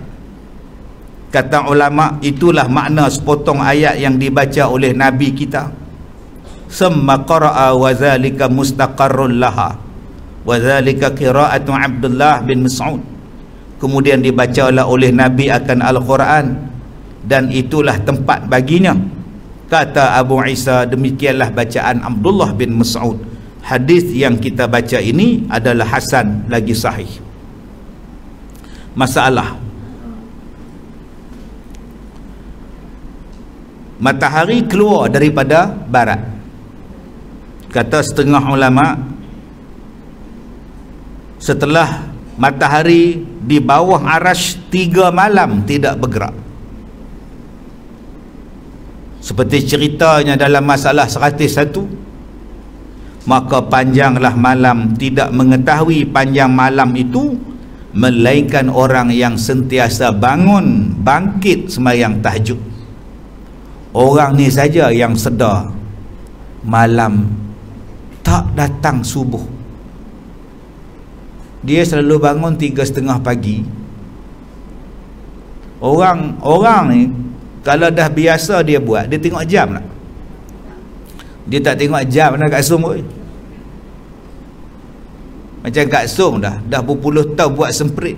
Kata ulama, itulah makna sepotong ayat yang dibaca oleh Nabi kita. Summa qara'a wa zalika mustaqarrun laha wa zalika qira'atu Abdullah bin Mas'ud. Kemudian dibacalah oleh Nabi akan Al-Quran, dan itulah tempat baginya. Kata Abu Isa, demikianlah bacaan Abdullah bin Mas'ud. Hadis yang kita baca ini adalah hasan lagi sahih. Masalah matahari keluar daripada barat. Kata setengah ulama, setelah matahari di bawah arasy 3 malam tidak bergerak. Seperti ceritanya dalam masalah 101, maka panjanglah malam, tidak mengetahui panjang malam itu melainkan orang yang sentiasa bangun, bangkit sembahyang tahajud. Orang ni saja yang sedar malam tak datang subuh. Dia selalu bangun 3:30 pagi. Orang ni kalau dah biasa dia buat, dia tengok jam tak? Dia tak tengok jam dah Kak Som. Macam Kak Som dah berpuluh tahun buat semprit.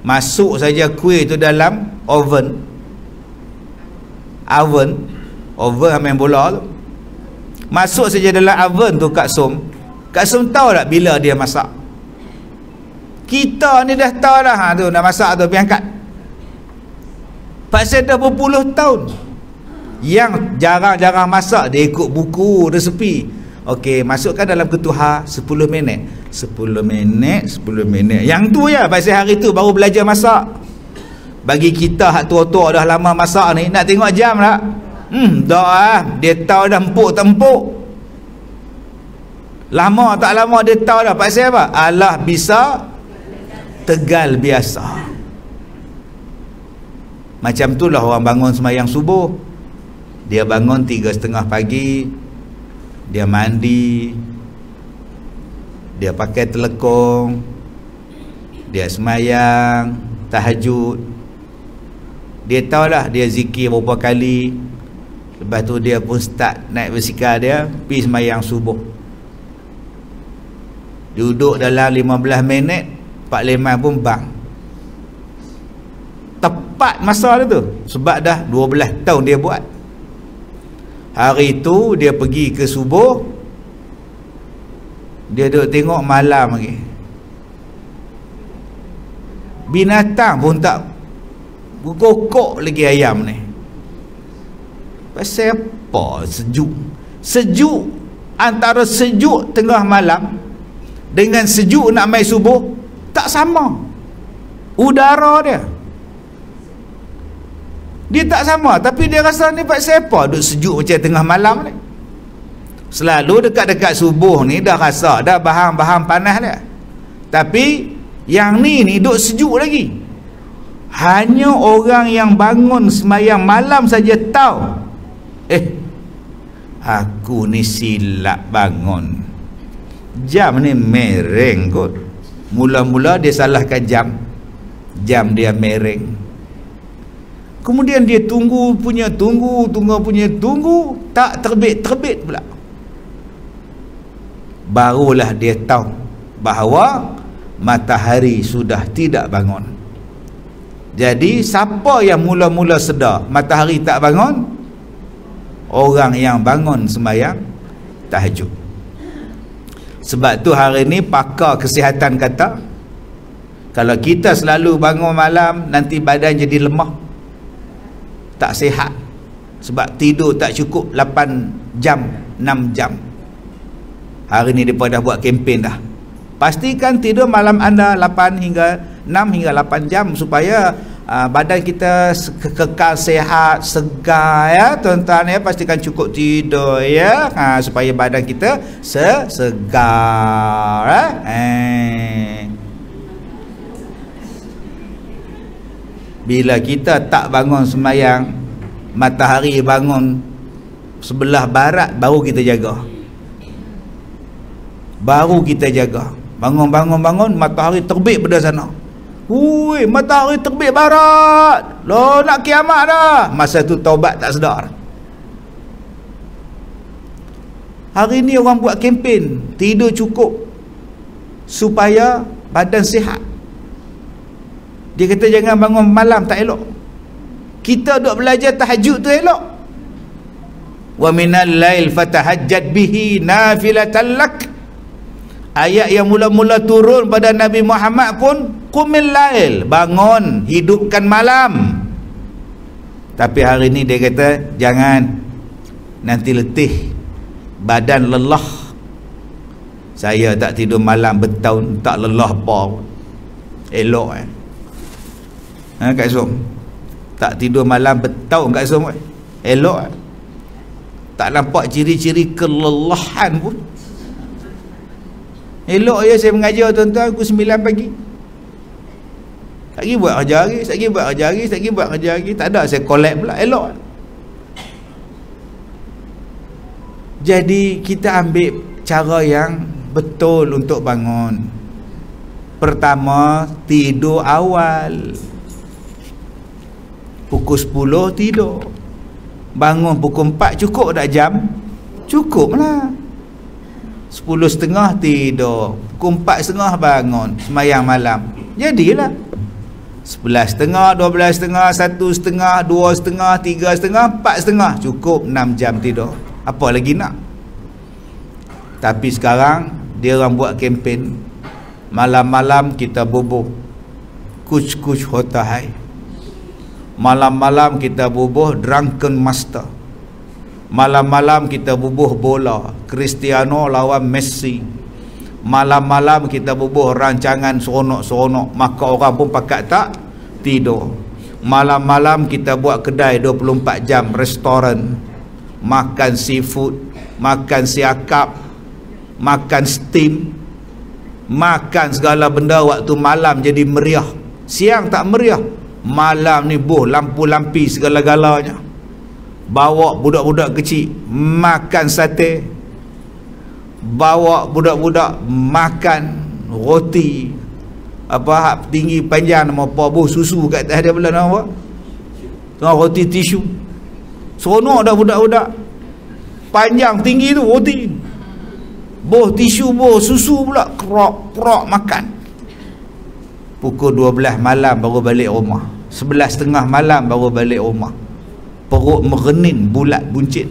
Masuk saja kuih tu dalam oven main bola tu. Masuk saja dalam oven tu Kak Som tahu tak bila dia masak? Kita ni dah tahu dah tu nak masak tu, pergi angkat. Pasal dah berpuluh tahun. Yang jarang-jarang masak, dia ikut buku resepi. Okey, masukkan dalam ketuhar 10 minit. 10 minit. Yang tu ya, pasal hari tu baru belajar masak. Bagi kita hak tua-tua dah lama masak ni, nak tengok jam tak? Dah lah. Dia tahu dah empuk tak empuk. Lama tak lama dia tahu dah. Pasal apa? Allah bisa tegal biasa. Macam itulah orang bangun sembahyang subuh. Dia bangun 3:30 pagi, dia mandi, dia pakai telekong, dia sembahyang tahajud. Dia tahulah dia zikir berapa kali. Lepas tu dia pun start naik basikal dia pergi sembahyang subuh. Duduk dalam 15 minit 45 pun bang. Tepat masa dia tu, sebab dah 12 tahun dia buat. Hari tu dia pergi ke subuh, dia duduk tengok malam lagi. Binatang pun tak berkokok lagi ayam ni. Pasal apa? Sejuk antara sejuk tengah malam dengan sejuk nak mai subuh tak sama. Udara dia tak sama, tapi dia rasa ni pasal apa duduk sejuk macam tengah malam ni. Selalu dekat-dekat subuh ni dah rasa dah bahan-bahan panas dia, tapi yang ni duduk sejuk lagi. Hanya orang yang bangun sembahyang malam saja tahu, aku ni silap bangun, jam ni mereng kot. Mula-mula dia salahkan jam dia mereng. Kemudian dia tunggu, tak terbit pula. Barulah dia tahu bahawa matahari sudah tidak bangun. Jadi siapa yang mula-mula sedar matahari tak bangun? Orang yang bangun sembahyang tahajud. Sebab tu hari ni pakar kesihatan kata, kalau kita selalu bangun malam, nanti badan jadi lemah, tak sihat. Sebab tidur tak cukup 8 jam, 6 jam. Hari ni mereka dah buat kempen dah. Pastikan tidur malam anda 6 hingga 8 jam supaya badan kita kekal sehat, segar ya tuan-tuan ya. Pastikan cukup tidur ya, supaya badan kita segar Bila kita tak bangun sembahyang, matahari bangun sebelah barat, baru kita jaga. Bangun, matahari terbit pada sana. Hui, matahari terbit barat. Loh, nak kiamat dah. Masa tu taubat tak sedar. Hari ni orang buat kempen tidur cukup supaya badan sihat. Dia kata jangan bangun malam, tak elok. Kita duk belajar tahajud tu elok. Wa minal lail fatahajjad bihi nafilatan lak. Ayat yang mula-mula turun pada Nabi Muhammad pun qumil lail, bangun, hidupkan malam. Tapi hari ni dia kata jangan, nanti letih, badan lelah. Saya tak tidur malam bertahun, tak lelah apa. Elok Kak Som, tak tidur malam bertahun Kak Som, elok. Tak nampak ciri-ciri kelelahan pun. Elok je saya mengajar tuan-tuan, pukul 9 pagi. Tak pergi buat kerja lagi, tak ada, saya collect pula. Elok. Jadi kita ambil cara yang betul untuk bangun. Pertama, tidur awal. Pukul 10 tidur. Bangun pukul 4, cukup tak jam? Cukup lah. 10.30 tidur, pukul 4.30 bangun, sembahyang malam. Jadilah 11.30, 12.30, 1.30, 2.30, 3.30, 4.30, cukup 6 jam tidur. Apa lagi nak? Tapi sekarang dia orang buat kempen, malam-malam kita bubuh kuch hota hai. Malam-malam kita bubuh drunken master. Malam-malam kita bubuh bola, Cristiano lawan Messi. Malam-malam kita bubuh rancangan seronok-seronok, maka orang pun pakat tak tidur. Malam-malam kita buat kedai 24 jam, restoran, makan seafood, makan siakap, makan steam, makan segala benda waktu malam jadi meriah. Siang tak meriah, malam ni lampu-lampi segala-galanya. Bawa budak-budak kecil makan sate, bawa budak-budak makan roti apa tinggi panjang nama apa susu kat atas dia pula nama apa, tengah roti tisu. Seronok dah budak-budak, panjang tinggi tu roti, boh tisu, boh susu pula, krok makan. Pukul 12 malam baru balik rumah, 11.30 malam baru balik rumah. Perut merenin, bulat, buncit.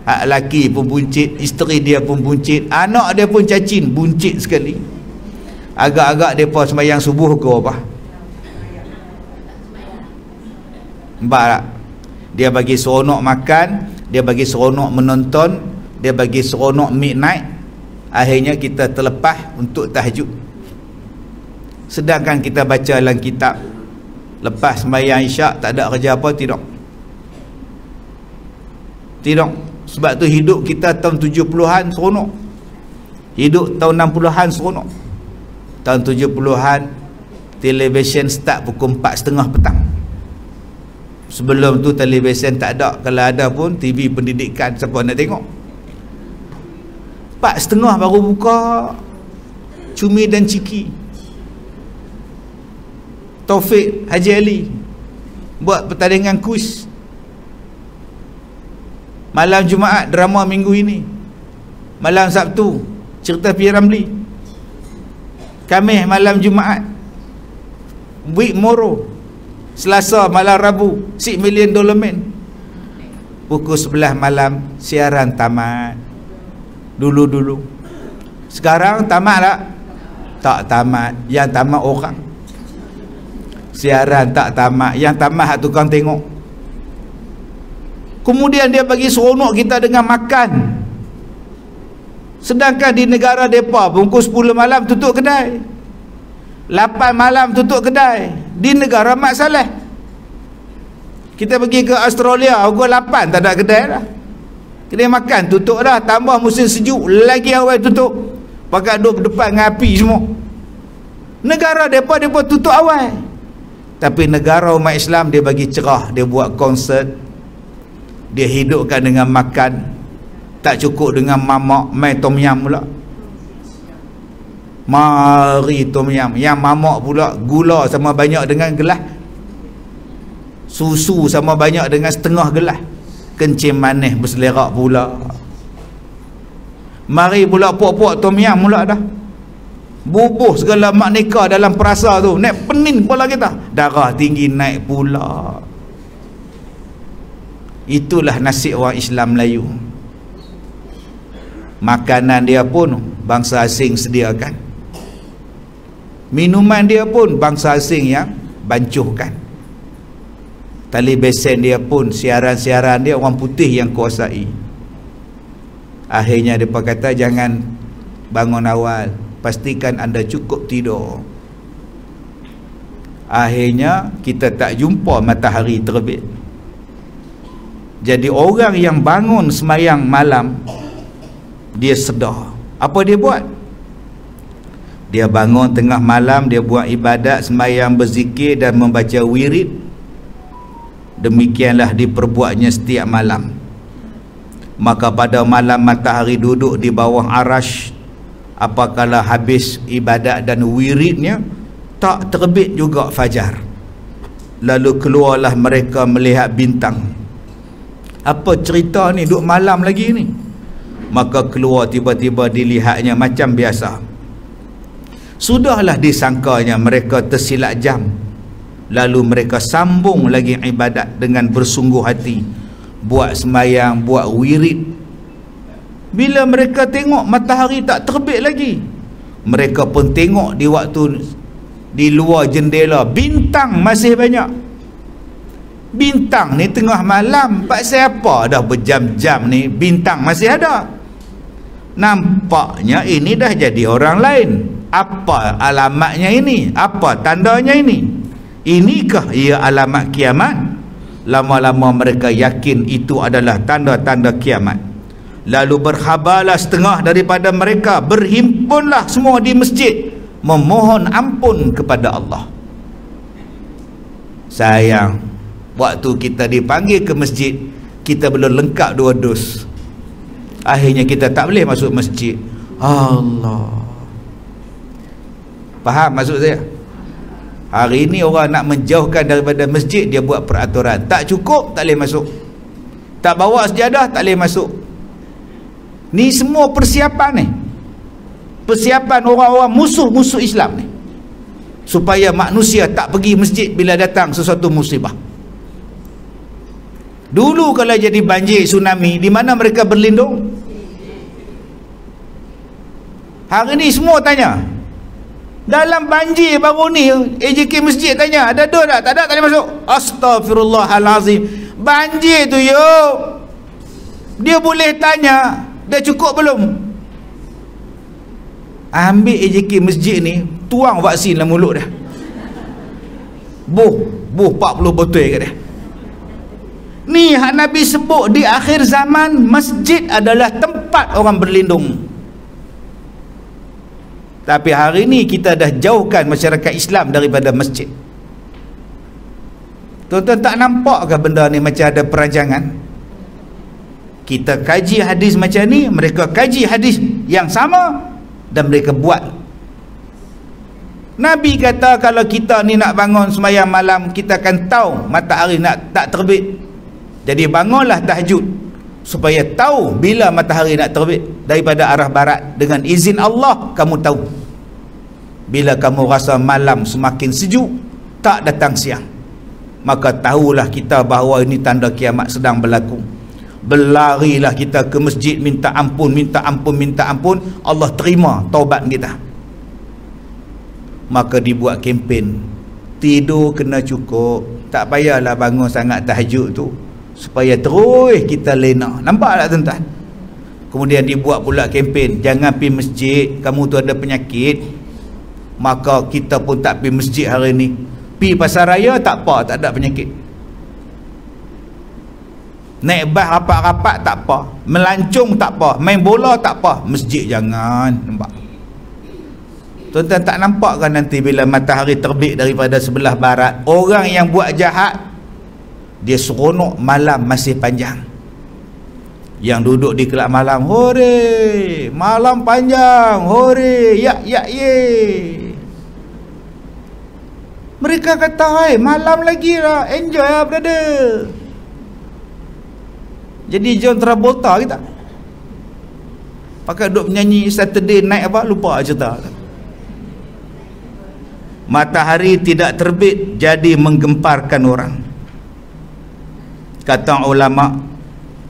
Hak laki pun buncit, isteri dia pun buncit, anak dia pun cacing, buncit sekali. Agak-agak mereka sembahyang subuh ke apa? Nampak tak? Dia bagi seronok makan, dia bagi seronok menonton, dia bagi seronok midnight. Akhirnya kita terlepas untuk tahajud. Sedangkan kita baca dalam kitab, lepas sembahyang isyak tak ada kerja apa, tidur. Sebab tu hidup kita tahun 70-an seronok, hidup tahun 60-an seronok. Tahun 70-an televisyen start pukul 4.30 petang. Sebelum tu televisyen tak ada, kalau ada pun TV pendidikan, siapa nak tengok. 4.30 baru buka Cumi dan Ciki. Taufik Haji Ali buat pertandingan kuis. Malam Jumaat drama minggu ini. Malam Sabtu cerita P. Ramlee. Khamis malam Jumaat Week Moro. Selasa malam Rabu $6 Million Man. Pukul 11 malam siaran tamat. Dulu-dulu Sekarang tamat tak? Tak tamat. Yang tamat orang. Siaran tak tamat. Yang tamat tukang tengok. Kemudian dia bagi seronok kita dengan makan. Sedangkan di negara mereka pukul 10 malam tutup kedai, 8 malam tutup kedai. Di negara Mak Saleh, kita pergi ke Australia pukul 8 tak ada kedai dah. Kedai makan tutup dah. Tambah musim sejuk lagi awal tutup. Pakai duduk depan dengan api semua. Negara mereka tutup awal. Tapi negara umat Islam dia bagi cerah. Dia buat konsert, dia hidupkan dengan makan. Tak cukup dengan mamak, mai tom yam pula. Mari tom yam. Yang mamak pula gula sama banyak dengan gelas, susu sama banyak dengan setengah gelas. Kencing manis berselerak pula. Mari pula puak-puak tom yam pula dah. Bubuh segala mak nikah dalam perasa tu. Naik pening kepala kita. Darah tinggi naik pula. Itulah nasib orang Islam Melayu. Makanan dia pun bangsa asing sediakan. Minuman dia pun bangsa asing yang bancuhkan. Tali besen dia pun, siaran-siaran dia orang putih yang kuasai. Akhirnya dia kata jangan bangun awal, pastikan anda cukup tidur. Akhirnya kita tak jumpa matahari terbit. Jadi orang yang bangun semayang malam, dia sedar. Apa dia buat? Dia bangun tengah malam, dia buat ibadat, sembahyang, berzikir dan membaca wirid. Demikianlah diperbuatnya setiap malam. Maka pada malam matahari duduk di bawah arash, apakala habis ibadat dan wiridnya, tak terbit juga fajar. Lalu keluarlah mereka melihat bintang. Apa cerita ni, duduk malam lagi ni? Maka keluar tiba-tiba dilihatnya macam biasa. Sudahlah disangkanya mereka tersilap jam. Lalu mereka sambung lagi ibadat dengan bersungguh hati, buat sembahyang, buat wirid. Bila mereka tengok matahari tak terbit lagi, mereka pun tengok di waktu di luar jendela, bintang masih banyak. Bintang ni tengah malam, pasal apa dah berjam-jam ni bintang masih ada? Nampaknya ini dah jadi orang lain. Apa alamatnya ini? Apa tandanya ini? Inikah ia alamat kiamat? Lama-lama mereka yakin itu adalah tanda-tanda kiamat. Lalu berhabarlah setengah daripada mereka, berhimpunlah semua di masjid, memohon ampun kepada Allah. Sayang, waktu kita dipanggil ke masjid, kita belum lengkap 2 dos. Akhirnya kita tak boleh masuk masjid. Allah, faham maksud saya? Hari ini orang nak menjauhkan daripada masjid, dia buat peraturan. Tak cukup, tak boleh masuk. Tak bawa sejadah, tak boleh masuk. Ni semua persiapan ni. Persiapan orang-orang musuh-musuh Islam ni, supaya manusia tak pergi masjid bila datang sesuatu musibah. Dulu kalau jadi banjir, tsunami, di mana mereka berlindung? Hari ni semua tanya. Dalam banjir baru ni, AJK masjid tanya, ada dos tak? Tak ada, tak boleh masuk. Astaghfirullahalazim. Banjir tu dia boleh tanya, dah cukup belum? Ambil AJK masjid ni, tuang vaksin dalam mulut dah. Buh 40 botol kat dia. Ni hak Nabi sebut di akhir zaman, masjid adalah tempat orang berlindung. Tapi hari ni kita dah jauhkan masyarakat Islam daripada masjid. Tuan-tuan tak nampakkah benda ni macam ada perancangan? Kita kaji hadis macam ni, mereka kaji hadis yang sama dan mereka buat. Nabi kata kalau kita ni nak bangun sembahyang malam, kita akan tahu matahari nak tak terbit. Jadi bangunlah tahajud supaya tahu bila matahari nak terbit daripada arah barat. Dengan izin Allah kamu tahu. Bila kamu rasa malam semakin sejuk, tak datang siang, maka tahulah kita bahawa ini tanda kiamat sedang berlaku. berlarilah kita ke masjid minta ampun, minta ampun, minta ampun, Allah terima taubat kita. Maka dibuat kempen, tidur kena cukup, tak payahlah bangun sangat tahajud tu, supaya terus kita lena. Nampak tak tuan-tuan? Kemudian dibuat pula kempen, jangan pergi masjid, kamu tu ada penyakit. Maka kita pun tak pergi masjid hari ni, pergi pasar raya tak apa, tak ada penyakit. Naik bas rapat-rapat tak apa, melancong tak apa, main bola tak apa, masjid jangan. Nampak? Tuan-tuan tak nampak kan nanti bila matahari terbit daripada sebelah barat, orang yang buat jahat dia seronok malam masih panjang. Yang duduk di kelab malam, hore, malam panjang, hore, ya ya ye. Mereka kata, hai, malam lagi lah, enjoy lah brother. Jadi John Travolta kita pakai duduk menyanyi Saturday Night apa, lupa cerita. Matahari tidak terbit jadi menggemparkan orang. Kata ulama,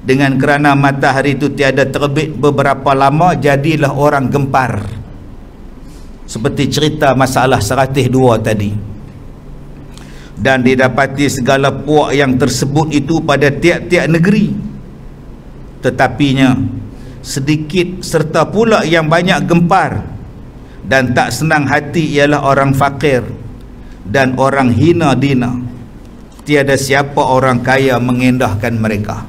dengan kerana matahari itu tiada terbit beberapa lama, jadilah orang gempar. Seperti cerita masalah 102 tadi. Dan didapati segala puak yang tersebut itu pada tiap-tiap negeri. Tetapinya sedikit serta pula yang banyak gempar dan tak senang hati ialah orang fakir dan orang hina dina. Tiada siapa orang kaya mengendahkan mereka.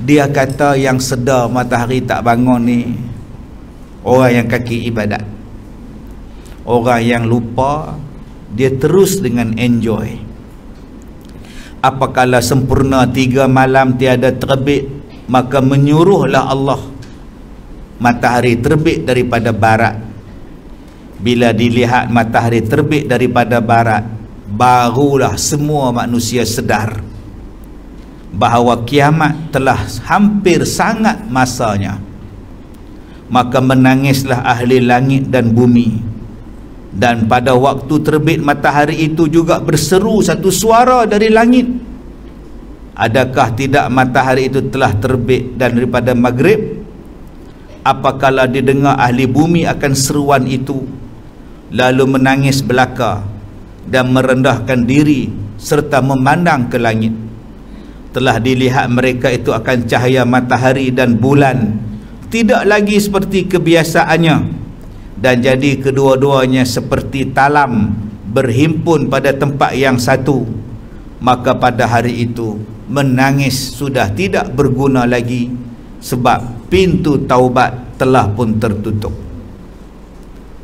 Dia kata yang sedar matahari tak bangun ni orang yang kaki ibadat. Orang yang lupa, dia terus dengan enjoy. Apakala sempurna 3 malam tiada terbit, maka menyuruhlah Allah matahari terbit daripada barat. Bila dilihat matahari terbit daripada barat, barulah semua manusia sedar bahawa kiamat telah hampir sangat masanya. Maka menangislah ahli langit dan bumi. Dan pada waktu terbit matahari itu juga berseru satu suara dari langit. Adakah tidak matahari itu telah terbit dan daripada maghrib? Apakala didengar ahli bumi akan seruan itu, lalu menangis belaka dan merendahkan diri serta memandang ke langit. Telah dilihat mereka itu akan cahaya matahari dan bulan tidak lagi seperti kebiasaannya, dan jadi kedua-duanya seperti talam berhimpun pada tempat yang satu. Maka pada hari itu menangis sudah tidak berguna lagi, sebab pintu taubat telah pun tertutup.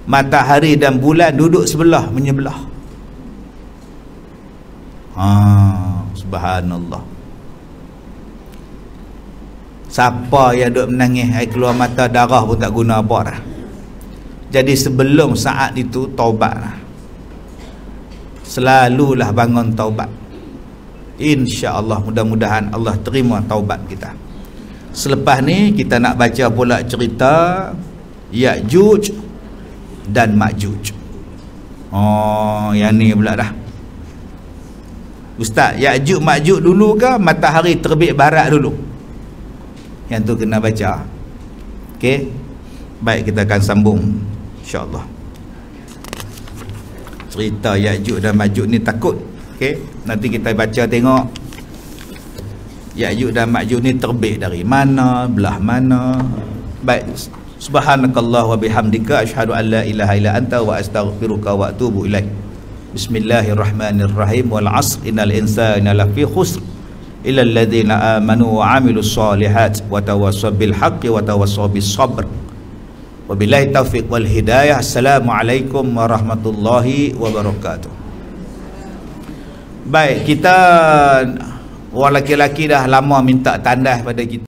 Matahari dan bulan duduk sebelah menyebelah. Subhanallah. Siapa yang duduk menangis air keluar mata darah pun tak guna apa dah. Jadi sebelum saat itu taubat lah. Selalulah bangun taubat. InsyaAllah, mudah-mudahan Allah terima taubat kita. Selepas ni kita nak baca pula cerita Ya'juj dan Ma'juj. Yang ni pula dah. Ustaz, Ya'juj Ma'juj dulu ke matahari terbit barat dulu? Yang tu kena baca. Okey. Baik, kita akan sambung insya-Allah. Cerita Ya'juj dan Ma'juj ni takut. Okey, nanti kita baca tengok Ya'juj dan Ma'juj ni terbit dari mana, belah mana. Baik, subhanakallah wa bihamdika asyhadu an la ilaha illa anta wa astaghfiruka wa atubu ilaik. Bismillahirrahmanirrahim. Wal 'asr innal insana lafi khusr illa alladhina amanu wa 'amilus solihat wa tawassaw bil haqqi wa tawassaw bis sabr. Wabillahi taufiq wal hidayah. Assalamualaikum warahmatullahi wabarakatuh. Baik, kita orang lelaki-lelaki dah lama minta tandas pada kita.